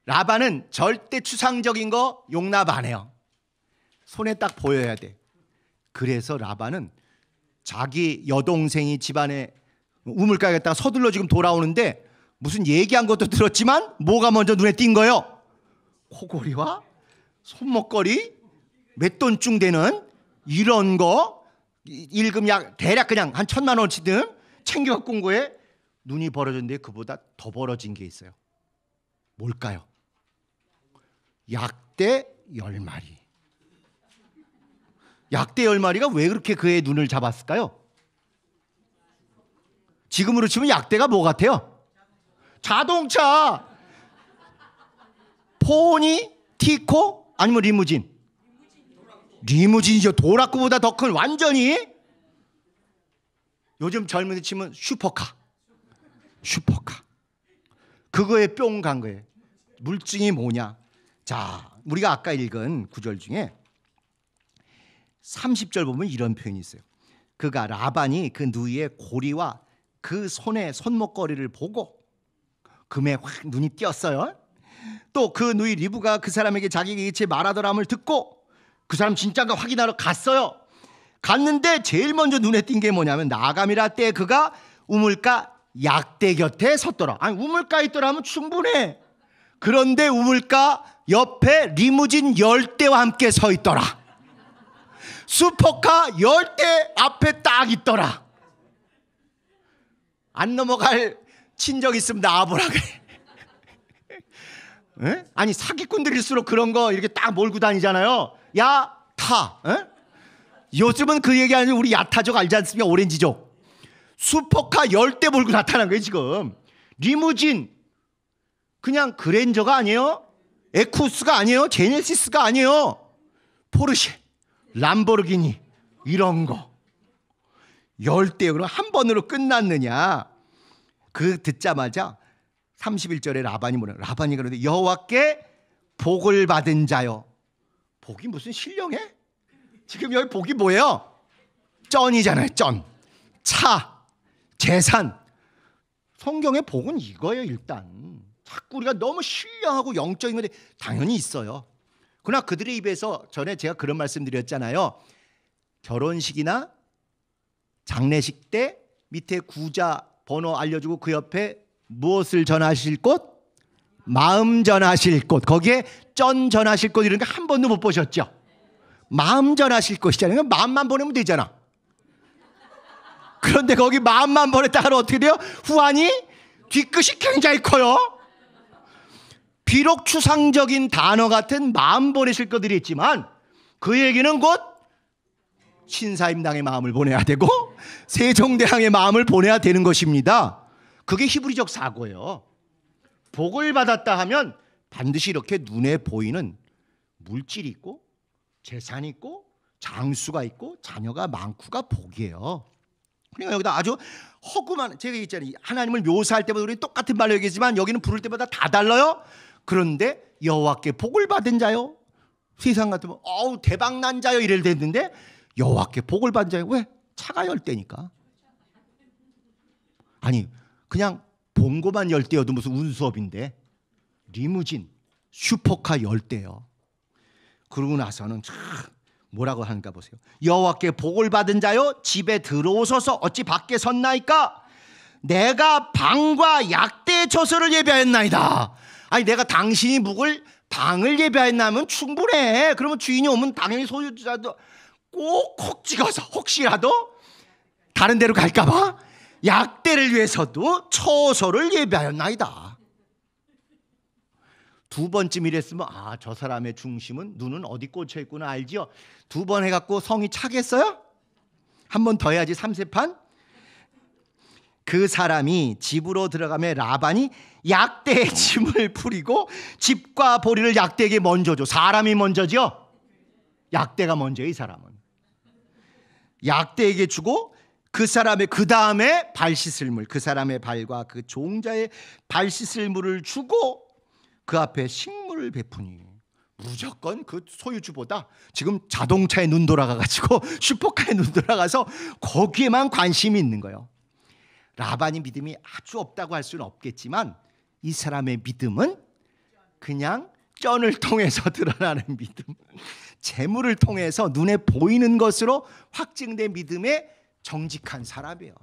라반은 절대 추상적인 거 용납 안 해요. 손에 딱 보여야 돼. 그래서 라반은 자기 여동생이 집안에 우물가에다가 서둘러 지금 돌아오는데 무슨 얘기한 것도 들었지만 뭐가 먼저 눈에 띈 거예요? 코골이와 손목걸이, 맷돈쯤 되는 이런 거 일금 약 대략 그냥 한 1,000만 원치든 챙겨 갖고 온 거에 눈이 벌어졌는데 그보다 더 벌어진 게 있어요. 뭘까요? 약대 10마리. 약대 10마리가 왜 그렇게 그의 눈을 잡았을까요? 지금으로 치면 약대가 뭐 같아요? 자동차. 포니, 티코, 아니면 리무진? 리무진이죠. 도라쿠보다 더 큰, 완전히. 요즘 젊은이 치면 슈퍼카. 그거에 뿅 간 거예요. 물증이 뭐냐? 자, 우리가 아까 읽은 구절 중에 30절 보면 이런 표현이 있어요. 그가 라반이 그 누이의 고리와 그 손의 손목걸이를 보고 금에 확 눈이 띄었어요. 또 그 누이 리브가 그 사람에게 자기가 이체 말하더람을 듣고 그 사람 진짜인가 확인하러 갔어요. 갔는데 제일 먼저 눈에 띈 게 뭐냐면 나감이라 때 그가 우물가 약대 곁에 섰더라. 아니 우물가에 있더라 하면 충분해. 그런데 우물가 옆에 리무진 10대와 함께 서 있더라. 슈퍼카 10대 앞에 딱 있더라. 안 넘어갈 친정 있으면 나와보라 그래. 에? 아니 사기꾼들일수록 그런 거 이렇게 딱 몰고 다니잖아요. 야 타. 에? 요즘은 그 얘기 아니고 우리 야타족 알지 않습니까? 오렌지족. 슈퍼카 10대 몰고 나타난 거예요 지금. 리무진 그냥 그랜저가 아니에요. 에쿠스가 아니에요. 제네시스가 아니에요. 포르쉐, 람보르기니 이런 거 10대. 그럼 한 번으로 끝났느냐? 그 듣자마자 31절에 라반이 뭐냐? 라반이 그러는데 여호와께 복을 받은 자요. 복이 무슨 신령해? 지금 여기 복이 뭐예요? 쩐이잖아요. 쩐. 차, 재산. 성경의 복은 이거예요. 일단 자꾸 우리가 너무 신령하고 영적인 건데 당연히 있어요. 그러나 그들의 입에서 전에 제가 그런 말씀 드렸잖아요. 결혼식이나 장례식 때 밑에 구자 번호 알려주고 그 옆에 무엇을 전하실 곳? 마음 전하실 곳. 거기에 전 전하실 곳 이런 거 한 번도 못 보셨죠? 마음 전하실 곳이잖아요. 마음만 보내면 되잖아. 그런데 거기 마음만 보냈다 하면 어떻게 돼요? 후환이 뒤끝이 굉장히 커요. 비록 추상적인 단어 같은 마음 보내실 것들이 있지만 그 얘기는 곧 신사임당의 마음을 보내야 되고 세종대왕의 마음을 보내야 되는 것입니다. 그게 히브리적 사고예요. 복을 받았다 하면 반드시 이렇게 눈에 보이는 물질이 있고 재산이 있고 장수가 있고 자녀가 많고가 복이에요. 그러니까 여기다 아주 허구만, 제가 얘기했잖아요. 하나님을 묘사할 때마다 우리 똑같은 말로 얘기했지만 여기는 부를 때마다 다 달라요. 그런데 여호와께 복을 받은 자요. 세상 같으면 어우 대박난 자요 이래야 되는데 여호와께 복을 받은 자요. 왜? 차가 열대니까. 아니 그냥 봉고만 열대여도 무슨 운수업인데 리무진, 슈퍼카 열대요. 그러고 나서는 참 뭐라고 하는가 보세요. 여호와께 복을 받은 자요 집에 들어오소서 어찌 밖에 섰나이까. 내가 방과 약대의 처소를 예비하였나이다. 아니 내가 당신이 묵을 방을 예비하였나면 충분해. 그러면 주인이 오면 당연히 소유자도 꼭 찍어서 혹시라도 다른 데로 갈까봐 약대를 위해서도 처소를 예비하였나이다. 두 번쯤 이랬으면 아, 저 사람의 중심은 눈은 어디 꽂혀 있구나 알지요. 두 번 해갖고 성이 차겠어요? 한 번 더 해야지 3세판. 그 사람이 집으로 들어가며 라반이 약대의 짐을 풀이고 집과 보리를 약대에게 먼저 줘. 사람이 먼저죠. 약대가 먼저요. 이 사람은 약대에게 주고 그 사람의 그 다음에 발 씻을 물, 그 사람의 발과 그 종자의 발 씻을 물을 주고 그 앞에 식물을 베푸니. 무조건 그 소유주보다 지금 자동차에 눈 돌아가가지고 슈퍼카에 눈 돌아가서 거기에만 관심이 있는 거예요. 라반이 믿음이 아주 없다고 할 수는 없겠지만 이 사람의 믿음은 그냥 쩐을 통해서 드러나는 믿음, 재물을 통해서 눈에 보이는 것으로 확증된 믿음의 정직한 사람이에요.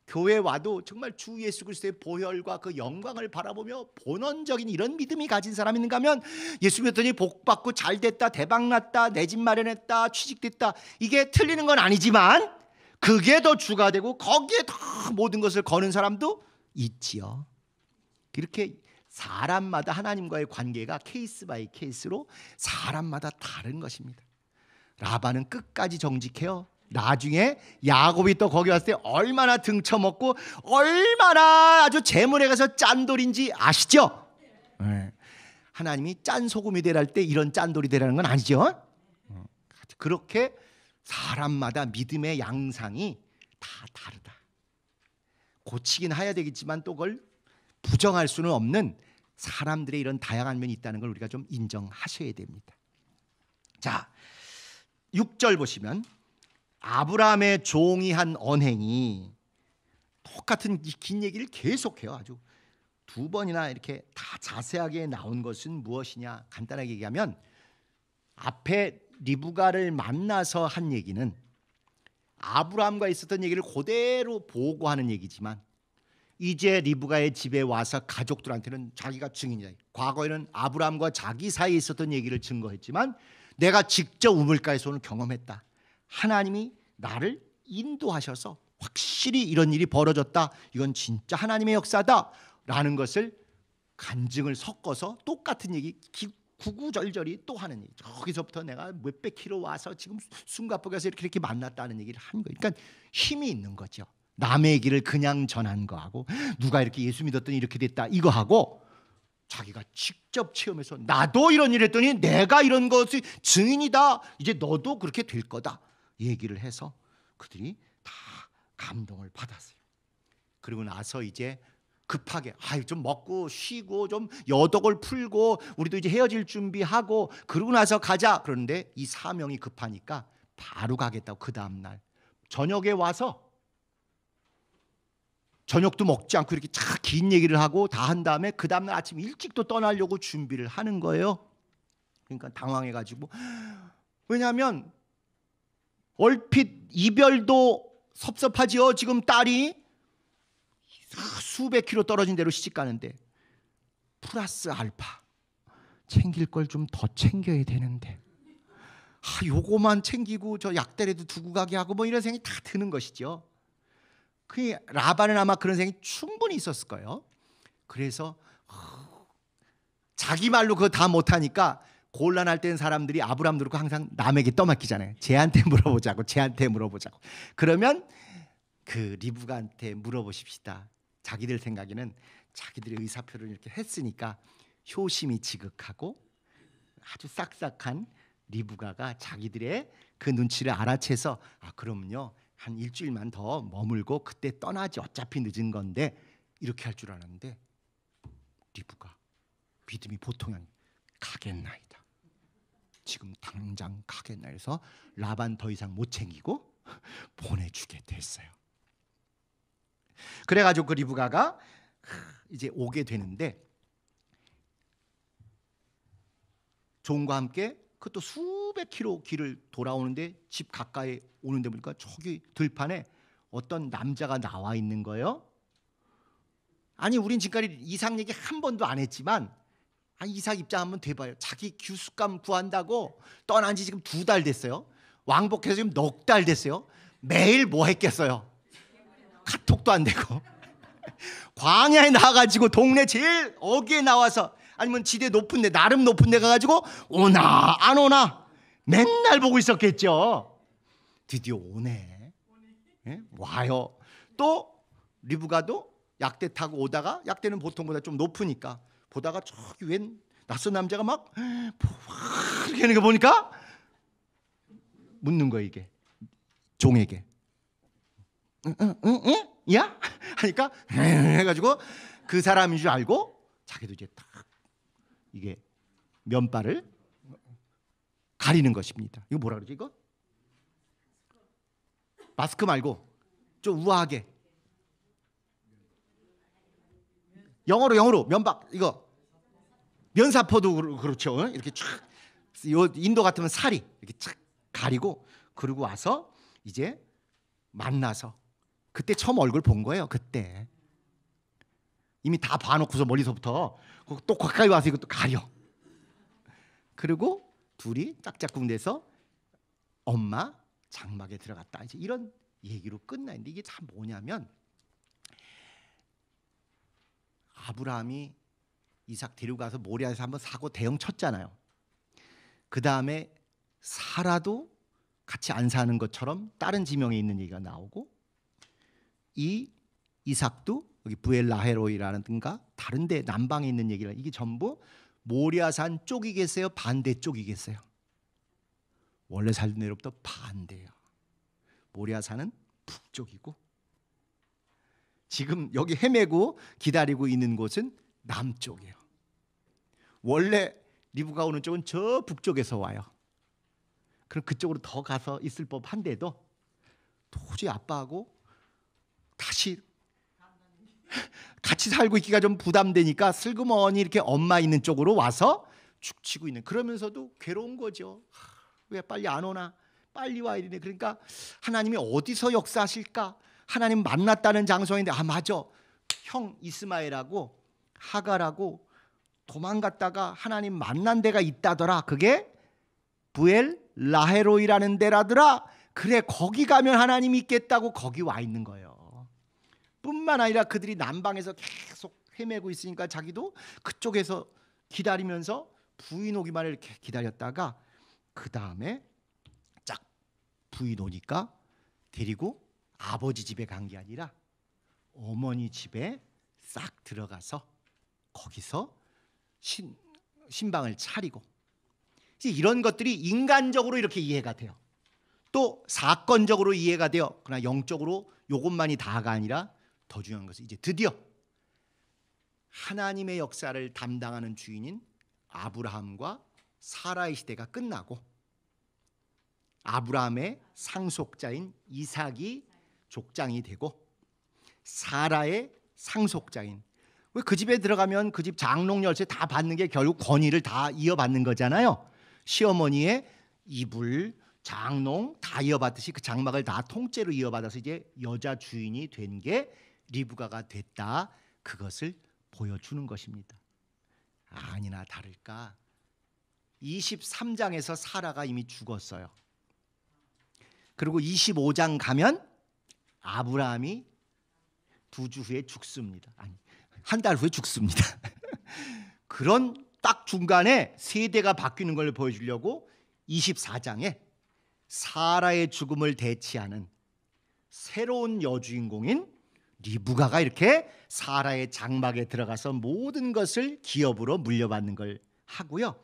교회 와도 정말 주 예수 그리스도의 보혈과 그 영광을 바라보며 본원적인 이런 믿음이 가진 사람이 있는가 하면 예수 믿었더니 복받고 잘됐다, 대박났다, 내 집 마련했다, 취직됐다, 이게 틀리는 건 아니지만 그게 더 주가 되고 거기에 더 모든 것을 거는 사람도 있지요. 이렇게 사람마다 하나님과의 관계가 케이스 바이 케이스로 사람마다 다른 것입니다. 라반은 끝까지 정직해요. 나중에 야곱이 또 거기 왔을 때 얼마나 등쳐먹고 얼마나 아주 재물에 가서 짠돌인지 아시죠? 네. 하나님이 짠 소금이 되랄 때 이런 짠돌이 되라는 건 아니죠. 그렇게 사람마다 믿음의 양상이 다 다르다. 고치긴 해야 되겠지만 또 그걸 부정할 수는 없는 사람들의 이런 다양한 면이 있다는 걸 우리가 좀 인정하셔야 됩니다. 자, 6절 보시면 아브라함의 종이 한 언행이 똑같은 긴 얘기를 계속해요. 아주 두 번이나 이렇게 다 자세하게 나온 것은 무엇이냐. 간단하게 얘기하면 앞에 리브가를 만나서 한 얘기는 아브라함과 있었던 얘기를 그대로 보고하는 얘기지만 이제 리브가의 집에 와서 가족들한테는 자기가 증인이다. 과거에는 아브라함과 자기 사이에 있었던 얘기를 증거했지만 내가 직접 우물가에서 오늘 경험했다. 하나님이 나를 인도하셔서 확실히 이런 일이 벌어졌다. 이건 진짜 하나님의 역사다 라는 것을 간증을 섞어서 똑같은 얘기 구구절절히 또 하는 얘기. 저기서부터 내가 몇백 킬로 와서 지금 숨가쁘게서 이렇게 만났다는 얘기를 하는 거예요. 그러니까 힘이 있는 거죠. 남의 얘기를 그냥 전한 거하고 누가 이렇게 예수 믿었더니 이렇게 됐다 이거하고 자기가 직접 체험해서 나도 이런 일 했더니 내가 이런 것이 증인이다. 이제 너도 그렇게 될 거다. 얘기를 해서 그들이 다 감동을 받았어요. 그리고 나서 이제 급하게 좀 먹고 쉬고 좀 여독을 풀고 우리도 이제 헤어질 준비하고 그러고 나서 가자. 그런데 이 사명이 급하니까 바로 가겠다고 그 다음 날 저녁에 와서 저녁도 먹지 않고 이렇게 쫙 긴 얘기를 하고 다 한 다음에 그 다음날 아침 일찍 또 떠나려고 준비를 하는 거예요. 그러니까 당황해가지고, 왜냐하면 얼핏 이별도 섭섭하지요. 지금 딸이 수백 킬로 떨어진 데로 시집 가는데 플러스 알파 챙길 걸 좀 더 챙겨야 되는데, 요거만 챙기고 저 약대라도 두고 가게 하고 뭐 이런 생각이 다 드는 것이죠. 그 라반은 아마 그런 생각이 충분히 있었을 거예요. 그래서 자기 말로 그거 다 못하니까 곤란할 때는 사람들이 아브라함 놓고 항상 남에게 떠맡기잖아요. 쟤한테 물어보자고, 쟤한테 물어보자고. 그러면 그 리브가한테 물어보십시다. 자기들 생각에는 자기들의 의사표를 이렇게 했으니까 효심이 지극하고 아주 싹싹한 리브가가 자기들의 그 눈치를 알아채서, 그럼요, 한 일주일만 더 머물고 그때 떠나지, 어차피 늦은 건데, 이렇게 할 줄 알았는데 리브가 믿음이 보통이 아니에요. 가겠나이다. 지금 당장 가겠나 해서 라반 더 이상 못 챙기고 보내주게 됐어요. 그래가지고 그 리브가가 이제 오게 되는데, 종과 함께 그것도 수백 킬로 길을 돌아오는데 집 가까이 오는데 보니까 저기 들판에 어떤 남자가 나와 있는 거예요. 아니, 우린 지금까지 이삭 얘기 한 번도 안 했지만 이삭 입장 한번 돼봐요. 자기 규숙감 구한다고 떠난 지 지금 2달 됐어요. 왕복해서 지금 넉 달 됐어요. 매일 뭐 했겠어요? 카톡도 안 되고 광야에 나가가지고 동네 제일 어귀에 나와서, 아니면 지대 높은 데, 나름 높은 데 가가지고 오나 안 오나 맨날 보고 있었겠죠. 드디어 오네. 와요. 또 리브가도 약대 타고 오다가, 약대는 보통보다 좀 높으니까 보다가 저기 웬 낯선 남자가 막 이렇게 하는 거 보니까 묻는 거예요. 이게 종에게 야? 하니까 해가지고 그 사람인 줄 알고 자기도 이제 딱 이게 면발을 가리는 것입니다. 이거 뭐라 그러지 이거? 마스크 말고 좀 우아하게 영어로 면박, 이거 면사포도 그렇죠. 이렇게 쫙, 인도 같으면 살이 이렇게 쫙 가리고, 그러고 와서 이제 만나서 그때 처음 얼굴 본 거예요. 그때 이미 다 봐놓고서 멀리서부터 또 가까이 와서 이것도 가려. 그리고 둘이 짝짝꿍돼서 엄마 장막에 들어갔다. 이제 이런 얘기로 끝나는데, 이게 참 뭐냐면, 아브라함이 이삭 데리고 가서 모리아에서 한번 사고 대형 쳤잖아요. 그 다음에 사라도 같이 안 사는 것처럼 다른 지명에 있는 얘기가 나오고, 이 이삭도 여기 부엘라헤로이라든가 다른 데 남방에 있는 얘기가, 이게 전부 모리아산 쪽이겠어요? 반대쪽이겠어요? 원래 살던 데로부터 반대예요. 모리아산은 북쪽이고 지금 여기 헤매고 기다리고 있는 곳은 남쪽이에요. 원래 리브가 오는 쪽은 저 북쪽에서 와요. 그럼 그쪽으로 더 가서 있을 법한데도 도저히 아빠하고 다시 같이 살고 있기가 좀 부담되니까 슬그머니 이렇게 엄마 있는 쪽으로 와서 축치고 있는, 그러면서도 괴로운 거죠. 왜 빨리 안 오나, 빨리 와야 되네. 그러니까 하나님이 어디서 역사하실까? 하나님 만났다는 장소인데, 맞아, 형 이스마엘하고 하갈하고 도망갔다가 하나님 만난 데가 있다더라. 그게 부엘 라헤로이라는 데라더라. 그래, 거기 가면 하나님이 있겠다고 거기 와 있는 거예요. 뿐만 아니라 그들이 남방에서 계속 헤매고 있으니까 자기도 그쪽에서 기다리면서 부인 오기만을 이렇게 기다렸다가, 그 다음에 짝 부인 오니까 데리고 아버지 집에 간 게 아니라 어머니 집에 싹 들어가서 거기서 신방을 차리고, 이제 이런 것들이 인간적으로 이렇게 이해가 돼요. 또 사건적으로 이해가 돼요. 그러나 영적으로 이것만이 다가 아니라 더 중요한 것은, 이제 드디어 하나님의 역사를 담당하는 주인인 아브라함과 사라의 시대가 끝나고 아브라함의 상속자인 이삭이 족장이 되고, 사라의 상속자인, 왜 그 집에 들어가면 그 집 장롱 열쇠 다 받는 게 결국 권위를 다 이어받는 거잖아요. 시어머니의 이불, 장롱 다 이어받듯이 그 장막을 다 통째로 이어받아서 이제 여자 주인이 된 게 리브가가 됐다. 그것을 보여주는 것입니다. 아니나 다를까 23장에서 사라가 이미 죽었어요. 그리고 25장 가면 아브라함이 2주 후에 죽습니다. 아니, 한 달 후에 죽습니다. 그런 딱 중간에 세대가 바뀌는 걸 보여주려고 24장에 사라의 죽음을 대치하는 새로운 여주인공인 리브가가 이렇게 사라의 장막에 들어가서 모든 것을 기업으로 물려받는 걸 하고요.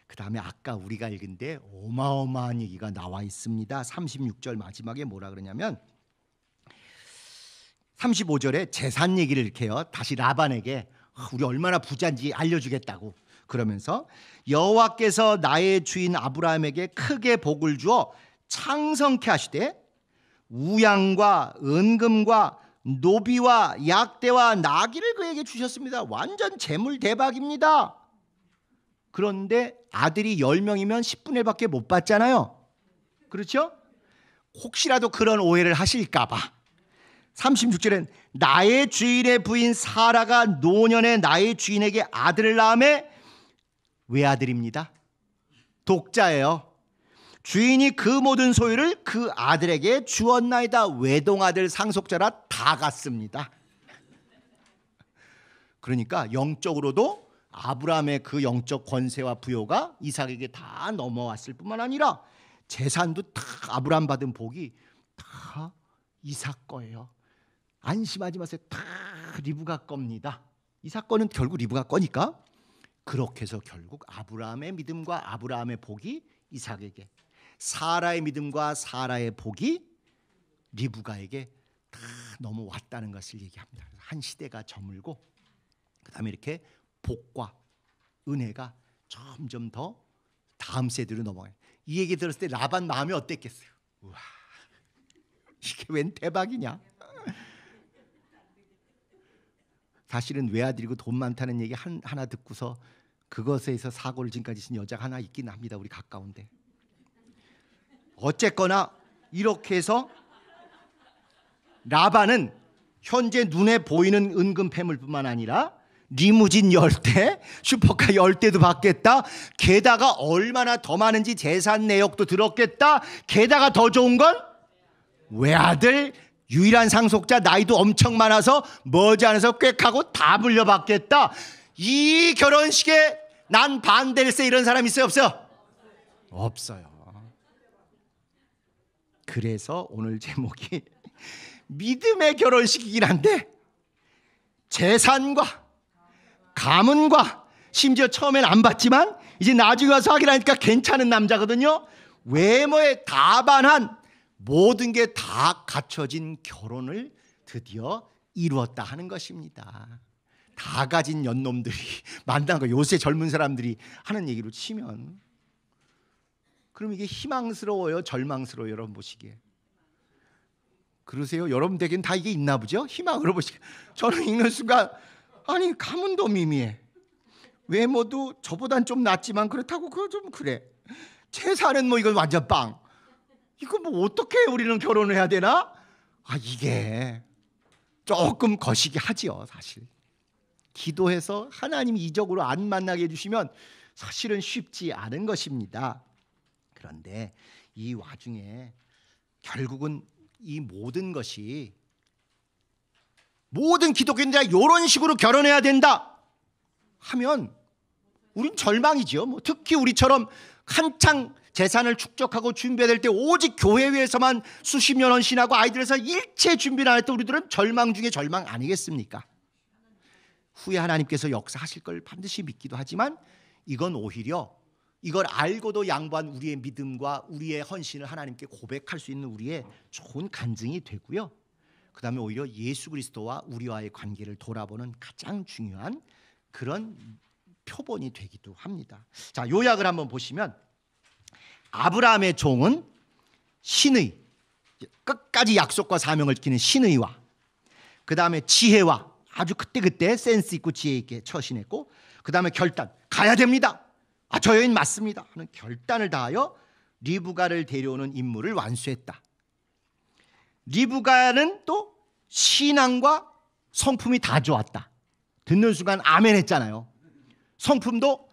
그 다음에 아까 우리가 읽은데 어마어마한 얘기가 나와 있습니다. 36절 마지막에 뭐라 그러냐면 35절에 재산 얘기를 이렇게 해요. 다시 라반에게 우리 얼마나 부자인지 알려주겠다고 그러면서 여호와께서 나의 주인 아브라함에게 크게 복을 주어 창성케 하시되 우양과 은금과 노비와 약대와 나귀를 그에게 주셨습니다. 완전 재물 대박입니다. 그런데 아들이 10명이면 10분의 1밖에 못 받잖아요. 그렇죠? 혹시라도 그런 오해를 하실까 봐 36절엔 나의 주인의 부인 사라가 노년에 나의 주인에게 아들을 낳음에 외아들입니다. 독자예요. 주인이 그 모든 소유를 그 아들에게 주었나이다. 외동아들 상속자라 다 갔습니다. 그러니까 영적으로도 아브라함의 그 영적 권세와 부요가 이삭에게 다 넘어왔을 뿐만 아니라 재산도 다 아브라함 받은 복이 다 이삭 거예요. 안심하지 마세요. 다 리브가 겁니다. 이삭 거는 결국 리브가 거니까 그렇게 해서 결국 아브라함의 믿음과 아브라함의 복이 이삭에게, 사라의 믿음과 사라의 복이 리브가에게 다 넘어왔다는 것을 얘기합니다. 한 시대가 저물고 그 다음에 이렇게 복과 은혜가 점점 더 다음 세대로 넘어가요. 이 얘기 들었을 때 라반 마음이 어땠겠어요? 우와, 이게 웬 대박이냐. 사실은 외아들이고 돈 많다는 얘기 하나 듣고서 그것에서 사고를 지금까지 친 여자가 하나 있긴 합니다. 우리 가까운데. 어쨌거나 이렇게 해서 라반은 현재 눈에 보이는 은금 패물뿐만 아니라 리무진 10대, 슈퍼카 10대도 받겠다. 게다가 얼마나 더 많은지 재산 내역도 들었겠다. 게다가 더 좋은 건 외아들 유일한 상속자, 나이도 엄청 많아서 머지않아서 꽥하고 다 물려받겠다. 이 결혼식에 난 반대일세. 이런 사람 있어요, 없어요? 없어요. 그래서 오늘 제목이 믿음의 결혼식이긴 한데 재산과 가문과 심지어 처음엔 안 받지만 이제 나중에 와서 확인하니까 괜찮은 남자거든요. 외모에 다반한 모든 게 다 갖춰진 결혼을 드디어 이루었다 하는 것입니다. 다 가진 연놈들이 만난 거, 요새 젊은 사람들이 하는 얘기로 치면 그럼 이게 희망스러워요, 절망스러워요? 여러분 보시기에 그러세요? 여러분 댁엔 다 이게 있나 보죠? 희망으로 보시기에 저는 읽는 순간 아니 가문도 미미해, 외모도 저보단 좀 낫지만 그렇다고 그거 좀 그래, 재산은 뭐 이건 완전 빵, 이거 뭐 어떻게 우리는 결혼을 해야 되나? 아, 이게 조금 거시기 하지요. 사실 기도해서 하나님이 이적으로 안 만나게 해주시면 사실은 쉽지 않은 것입니다. 그런데 이 와중에 결국은 이 모든 것이, 모든 기독교인들이 이런 식으로 결혼해야 된다 하면 우린 절망이죠. 뭐 특히 우리처럼 한창 재산을 축적하고 준비해야 될 때 오직 교회 위해서만 수십 년 헌신하고 아이들에서 일체 준비를 안 했던 우리들은 절망 중에 절망 아니겠습니까? 후에 하나님께서 역사하실 걸 반드시 믿기도 하지만 이건 오히려 이걸 알고도 양보한 우리의 믿음과 우리의 헌신을 하나님께 고백할 수 있는 우리의 좋은 간증이 되고요. 그 다음에 오히려 예수 그리스도와 우리와의 관계를 돌아보는 가장 중요한 그런 표본이 되기도 합니다. 자, 요약을 한번 보시면 아브라함의 종은 신의, 끝까지 약속과 사명을 지키는 신의와 그 다음에 지혜와 아주 그때그때 센스 있고 지혜 있게 처신했고, 그 다음에 결단, 가야 됩니다. 저 여인 맞습니다 하는 결단을 다하여 리브가를 데려오는 임무를 완수했다. 리브가는 또 신앙과 성품이 다 좋았다. 듣는 순간 아멘 했잖아요. 성품도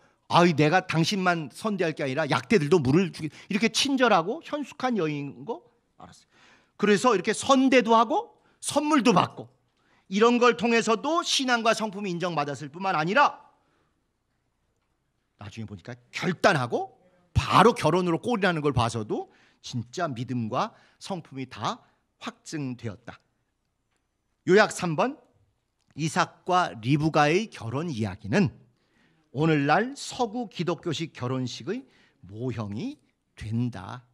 내가 당신만 선대할 게 아니라 약대들도 물을 주기, 이렇게 친절하고 현숙한 여인인 거 알았어요. 그래서 이렇게 선대도 하고 선물도 받고, 이런 걸 통해서도 신앙과 성품이 인정받았을 뿐만 아니라 나중에 보니까 결단하고 바로 결혼으로 꼴이라는 걸 봐서도 진짜 믿음과 성품이 다 확증되었다. 요약 3번, 이삭과 리브가의 결혼 이야기는 오늘날 서구 기독교식 결혼식의 모형이 된다.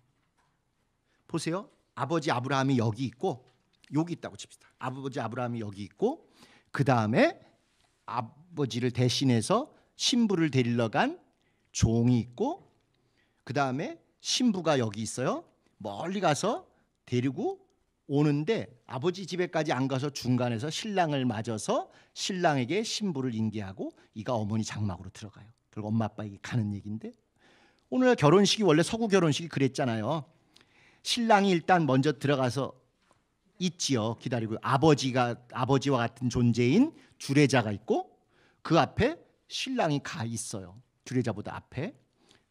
보세요. 아버지 아브라함이 여기 있고 여기 있다고 칩시다. 아버지 아브라함이 여기 있고, 그 다음에 아버지를 대신해서 신부를 데리러 간 종이 있고, 그 다음에 신부가 여기 있어요. 멀리 가서 데리고 오는데 아버지 집에까지 안 가서 중간에서 신랑을 맞아서 신랑에게 신부를 인계하고 이가 어머니 장막으로 들어가요. 그리고 엄마 아빠에게 가는 얘기인데, 오늘날 결혼식이 원래 서구 결혼식이 그랬잖아요. 신랑이 일단 먼저 들어가서 있지요. 기다리고 아버지와 같은 존재인 주례자가 있고, 그 앞에 신랑이 가 있어요. 주례자보다 앞에.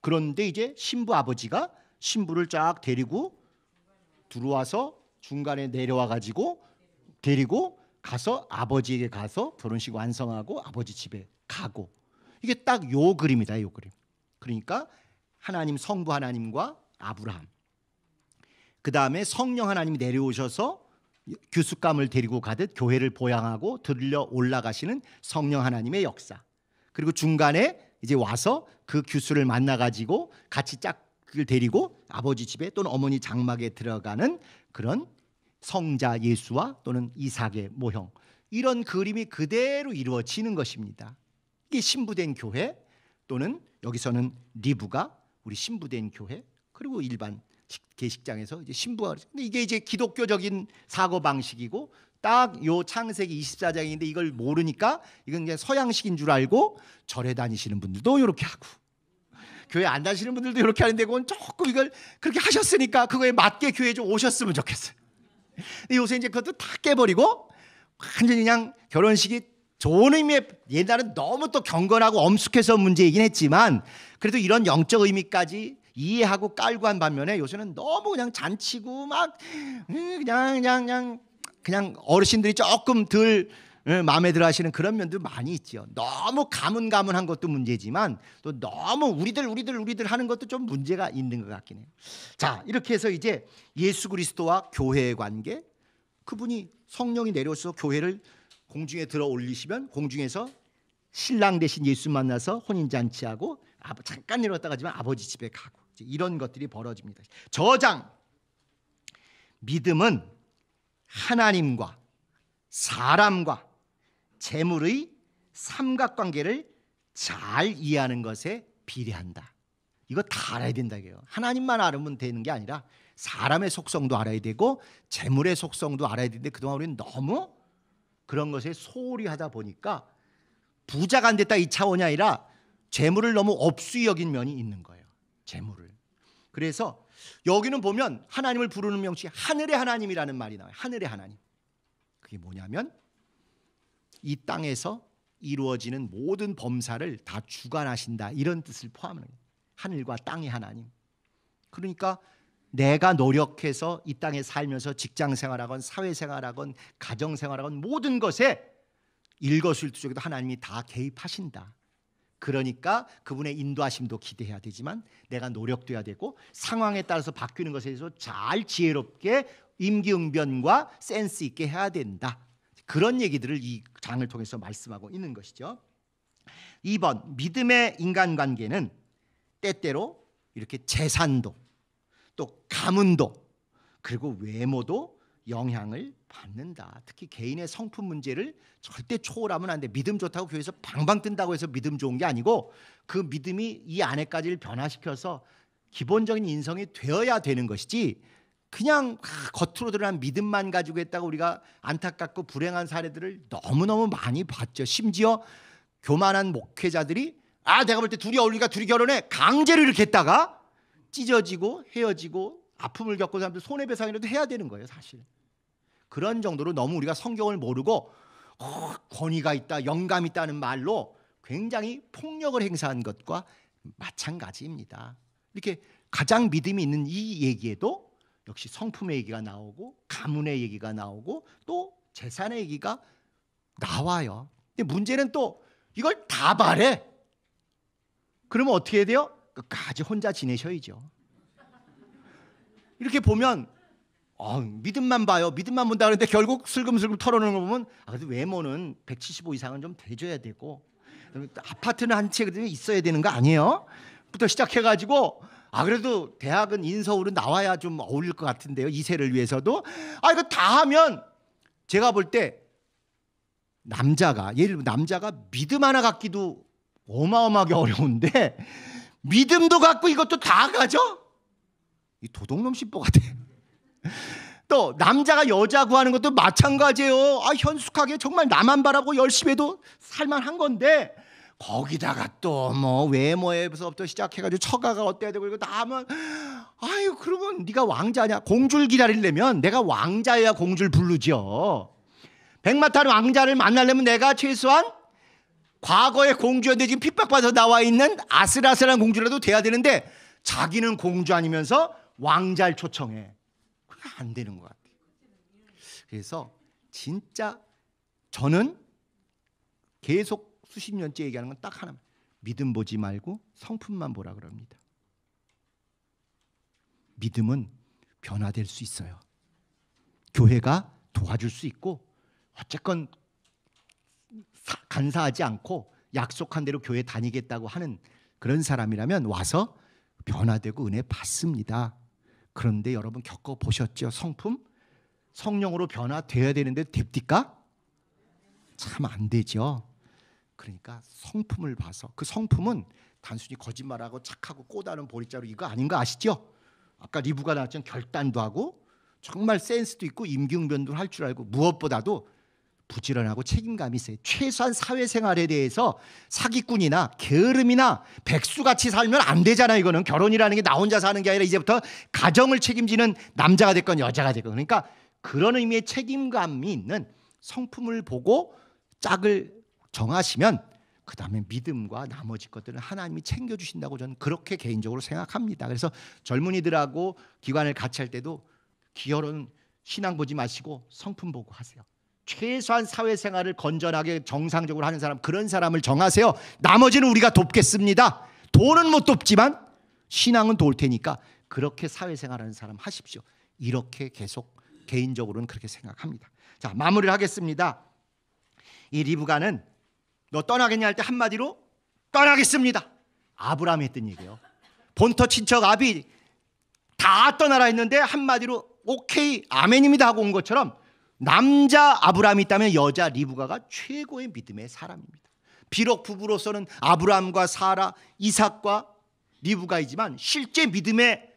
그런데 이제 신부 아버지가 신부를 쫙 데리고 들어와서 중간에 내려와 가지고 데리고 가서 아버지에게 가서 결혼식 완성하고 아버지 집에 가고, 이게 딱 요 그림이다. 요 그림. 그러니까 하나님, 성부 하나님과 아브라함, 그 다음에 성령 하나님이 내려오셔서 규숙감을 데리고 가듯 교회를 보양하고 들려 올라가시는 성령 하나님의 역사, 그리고 중간에 이제 와서 그 규수를 만나 가지고 같이 짝을 데리고 아버지 집에 또는 어머니 장막에 들어가는 그런 성자 예수와 또는 이삭의 모형, 이런 그림이 그대로 이루어지는 것입니다. 이게 신부된 교회, 또는 여기서는 리브가 우리 신부된 교회, 그리고 일반 계식장에서 이제 신부가. 근데 이게 이제 기독교적인 사고 방식이고, 딱 요 창세기 24장인데 이걸 모르니까 이건 그냥 서양식인 줄 알고 절에 다니시는 분들도 이렇게 하고 교회 안 다니시는 분들도 이렇게 하는데, 그건 조금 이걸 그렇게 하셨으니까 그거에 맞게 교회에 좀 오셨으면 좋겠어요. 근데 요새 이제 그것도 다 깨버리고 완전히 그냥 결혼식이 좋은 의미의, 옛날은 너무 또 경건하고 엄숙해서 문제이긴 했지만 그래도 이런 영적 의미까지 이해하고 깔고 한 반면에 요새는 너무 그냥 잔치고 막 그냥 어르신들이 조금 덜 마음에 들어 하시는 그런 면도 많이 있죠. 너무 가문가문한 것도 문제지만 또 너무 우리들 하는 것도 좀 문제가 있는 것 같긴 해요. 자, 이렇게 해서 이제 예수 그리스도와 교회의 관계, 그분이 성령이 내려오셔서 교회를 공중에 들어 올리시면 공중에서 신랑 대신 예수 만나서 혼인잔치하고 잠깐 내려왔다 가지만 아버지 집에 가고, 이런 것들이 벌어집니다. 저장, 믿음은 하나님과 사람과 재물의 삼각관계를 잘 이해하는 것에 비례한다. 이거 다 알아야 된다 이게요. 하나님만 알으면 되는 게 아니라 사람의 속성도 알아야 되고 재물의 속성도 알아야 되는데, 그동안 우리는 너무 그런 것에 소홀히 하다 보니까 부자가 안 됐다 이 차원이 아니라 재물을 너무 업수히 여긴 면이 있는 거예요. 재물을. 그래서 여기는 보면 하나님을 부르는 명칭이 하늘의 하나님이라는 말이 나와요. 하늘의 하나님. 그게 뭐냐면 이 땅에서 이루어지는 모든 범사를 다 주관하신다, 이런 뜻을 포함하는 거예요. 하늘과 땅의 하나님. 그러니까 내가 노력해서 이 땅에 살면서 직장생활하건 사회생활하건 가정생활하건 모든 것에 일거수일투족에도 하나님이 다 개입하신다. 그러니까 그분의 인도하심도 기대해야 되지만 내가 노력도 해야 되고 상황에 따라서 바뀌는 것에 대해서 잘 지혜롭게 임기응변과 센스 있게 해야 된다. 그런 얘기들을 이 장을 통해서 말씀하고 있는 것이죠. 2번, 믿음의 인간관계는 때때로 이렇게 재산도 또 가문도 그리고 외모도 영향을 받는다. 특히 개인의 성품 문제를 절대 초월하면 안 돼. 믿음 좋다고 교회에서 방방 뜬다고 해서 믿음 좋은 게 아니고 그 믿음이 이 안에까지를 변화시켜서 기본적인 인성이 되어야 되는 것이지, 그냥 겉으로 드러난 믿음만 가지고 했다가 우리가 안타깝고 불행한 사례들을 너무너무 많이 봤죠. 심지어 교만한 목회자들이 내가 볼 때 둘이 어울리니까 둘이 결혼해 강제로 이렇게 했다가 찢어지고 헤어지고 아픔을 겪은 사람들 손해배상이라도 해야 되는 거예요. 사실 그런 정도로 너무 우리가 성경을 모르고 권위가 있다, 영감 있다는 말로 굉장히 폭력을 행사한 것과 마찬가지입니다. 이렇게 가장 믿음이 있는 이 얘기에도 역시 성품의 얘기가 나오고 가문의 얘기가 나오고 또 재산의 얘기가 나와요. 근데 문제는 또 이걸 다 바래. 그러면 어떻게 해야 돼요? 끝까지 혼자 지내셔야죠. 이렇게 보면 믿음만 봐요. 믿음만 본다 그러는데 결국 슬금슬금 털어놓는 거 보면 그래도 외모는 175 이상은 좀 돼줘야 되고 아파트는 한 채 있어야 되는 거 아니에요? 부터 시작해가지고 그래도 대학은 인서울은 나와야 좀 어울릴 것 같은데요. 2세를 위해서도 이거 다 하면 제가 볼 때 남자가 예를 들면 남자가 믿음 하나 갖기도 어마어마하게 어려운데 믿음도 갖고 이것도 다 가져? 이 도둑놈 신보 같아. 또 남자가 여자 구하는 것도 마찬가지예요. 현숙하게 정말 나만 바라고 열심히 해도 살만한 건데 거기다가 또 뭐 외모에서부터 시작해가지고 처가가 어때야 되고 이거 다 하면 그러면 네가 왕자냐? 공주를 기다리려면 내가 왕자여야 공주를 부르죠. 백마탄 왕자를 만나려면 내가 최소한 과거의 공주였는데 지금 핍박받아서 나와 있는 아슬아슬한 공주라도 돼야 되는데 자기는 공주 아니면서 왕자를 초청해. 그게 안 되는 것 같아요. 그래서 진짜 저는 계속 수십 년째 얘기하는 건 딱 하나만, 믿음 보지 말고 성품만 보라 그럽니다. 믿음은 변화될 수 있어요. 교회가 도와줄 수 있고 어쨌건 간사하지 않고 약속한 대로 교회 다니겠다고 하는 그런 사람이라면 와서 변화되고 은혜 받습니다. 그런데 여러분 겪어보셨죠? 성품? 성령으로 변화되어야 되는데 됩니까? 참 안 되죠. 그러니까 성품을 봐서, 그 성품은 단순히 거짓말하고 착하고 꼬다는 보리자루 이거 아닌 거 아시죠? 아까 리브가 나왔지만 결단도 하고 정말 센스도 있고 임기응변도 할 줄 알고 무엇보다도 부지런하고 책임감이 있어요. 최소한 사회생활에 대해서 사기꾼이나 게으름이나 백수같이 살면 안 되잖아요. 이거는 결혼이라는 게 나 혼자 사는 게 아니라 이제부터 가정을 책임지는 남자가 됐건 여자가 됐건, 그러니까 그런 의미의 책임감이 있는 성품을 보고 짝을 정하시면 그 다음에 믿음과 나머지 것들은 하나님이 챙겨주신다고 저는 그렇게 개인적으로 생각합니다. 그래서 젊은이들하고 기관을 같이 할 때도 기어로는 신앙 보지 마시고 성품 보고 하세요. 최소한 사회생활을 건전하게 정상적으로 하는 사람, 그런 사람을 정하세요. 나머지는 우리가 돕겠습니다. 돈은 못 돕지만 신앙은 도울 테니까 그렇게 사회생활하는 사람 하십시오. 이렇게 계속 개인적으로는 그렇게 생각합니다. 자, 마무리를 하겠습니다. 이 리브가는 너 떠나겠냐 할 때 한마디로 떠나겠습니다. 아브라함이 했던 얘기예요. 본토 친척 아비 다 떠나라 했는데 한마디로 오케이 아멘입니다 하고 온 것처럼 남자 아브라함이 있다면 여자 리브가가 최고의 믿음의 사람입니다. 비록 부부로서는 아브라함과 사라, 이삭과 리브가이지만 실제 믿음의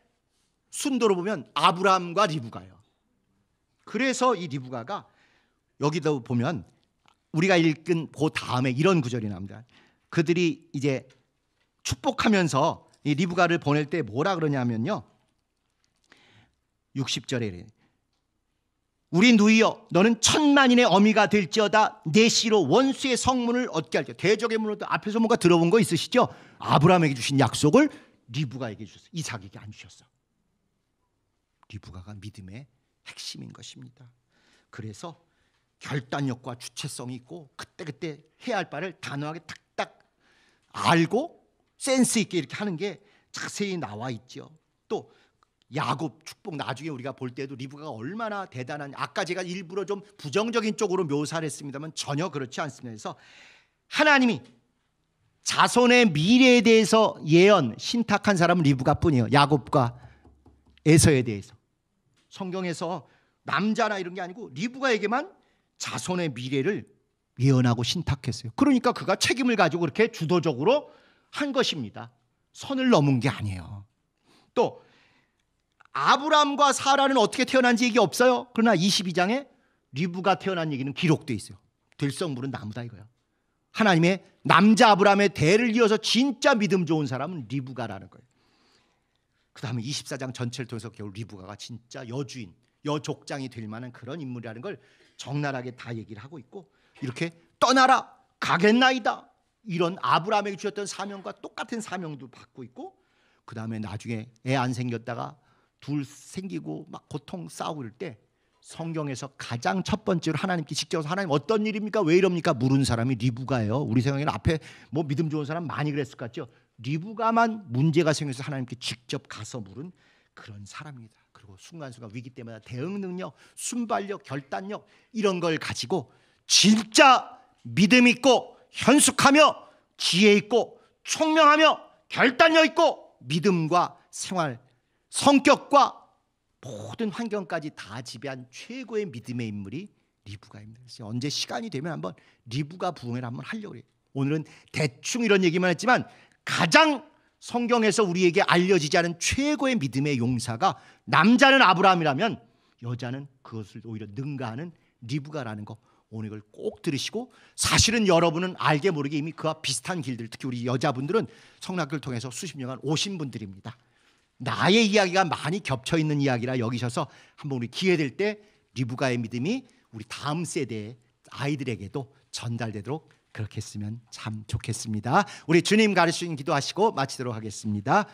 순도로 보면 아브라함과 리브가예요. 그래서 이 리브가가 여기도 보면 우리가 읽은 그 다음에 이런 구절이 나옵니다. 그들이 이제 축복하면서 이 리브가를 보낼 때 뭐라 그러냐면요, 60절에 우리 누이여 너는 천만인의 어미가 될지어다 내 씨로 원수의 성문을 얻게 할지어다. 대적의 문으로 앞에서 뭔가 들어본 거 있으시죠? 아브라함에게 주신 약속을 리브가에게 주셨어요. 이삭에게 안 주셨어. 리브가가 믿음의 핵심인 것입니다. 그래서 결단력과 주체성이 있고 그때그때 해야 할 바를 단호하게 딱딱 알고 센스 있게 이렇게 하는 게 자세히 나와 있죠. 또 야곱 축복 나중에 우리가 볼 때도 리브가가 얼마나 대단한, 아까 제가 일부러 좀 부정적인 쪽으로 묘사를 했습니다만 전혀 그렇지 않습니다. 그래서 하나님이 자손의 미래에 대해서 예언 신탁한 사람은 리브가뿐이에요. 야곱과 에서에 대해서 성경에서 남자나 이런 게 아니고 리브가에게만 자손의 미래를 예언하고 신탁했어요. 그러니까 그가 책임을 가지고 그렇게 주도적으로 한 것입니다. 선을 넘은 게 아니에요. 또 아브람과 사라는 어떻게 태어난지 얘기 없어요. 그러나 22장에 리브가 태어난 얘기는 기록되어 있어요. 들성물은 나무다 이거야. 하나님의 남자 아브람의 대를 이어서 진짜 믿음 좋은 사람은 리브가라는 거예요. 그 다음에 24장 전체를 통해서 겨우 리브가가 진짜 여주인, 여족장이 될 만한 그런 인물이라는 걸 적나라하게 다 얘기를 하고 있고, 이렇게 떠나라 가겠나이다 이런 아브라함에게 주셨던 사명과 똑같은 사명도 받고 있고, 그 다음에 나중에 애 안 생겼다가 둘 생기고 막 고통 싸우고 그럴 때 성경에서 가장 첫 번째로 하나님께 직접 하나님 어떤 일입니까? 왜 이럽니까? 물은 사람이 리브가예요. 우리 생각에는 앞에 뭐 믿음 좋은 사람 많이 그랬을 것 같죠. 리브가만 문제가 생겨서 하나님께 직접 가서 물은 그런 사람입니다. 그리고 순간순간 위기 때마다 대응 능력, 순발력, 결단력 이런 걸 가지고 진짜 믿음 있고 현숙하며 지혜 있고 총명하며 결단력 있고 믿음과 생활, 성격과 모든 환경까지 다 지배한 최고의 믿음의 인물이 리브가입니다. 그래서 언제 시간이 되면 한번 리브가 부흥회를 한번 하려고 해요. 오늘은 대충 이런 얘기만 했지만 가장 성경에서 우리에게 알려지지 않은 최고의 믿음의 용사가 남자는 아브라함이라면 여자는 그것을 오히려 능가하는 리브가라는 거, 오늘 이걸 꼭 들으시고, 사실은 여러분은 알게 모르게 이미 그와 비슷한 길들, 특히 우리 여자분들은 성락교를 통해서 수십 년간 오신 분들입니다. 나의 이야기가 많이 겹쳐있는 이야기라 여기셔서 한번 우리 기회될 때 리브가의 믿음이 우리 다음 세대의 아이들에게도 전달되도록 그렇게 했으면 참 좋겠습니다. 우리 주님 가르치신 기도하시고 마치도록 하겠습니다.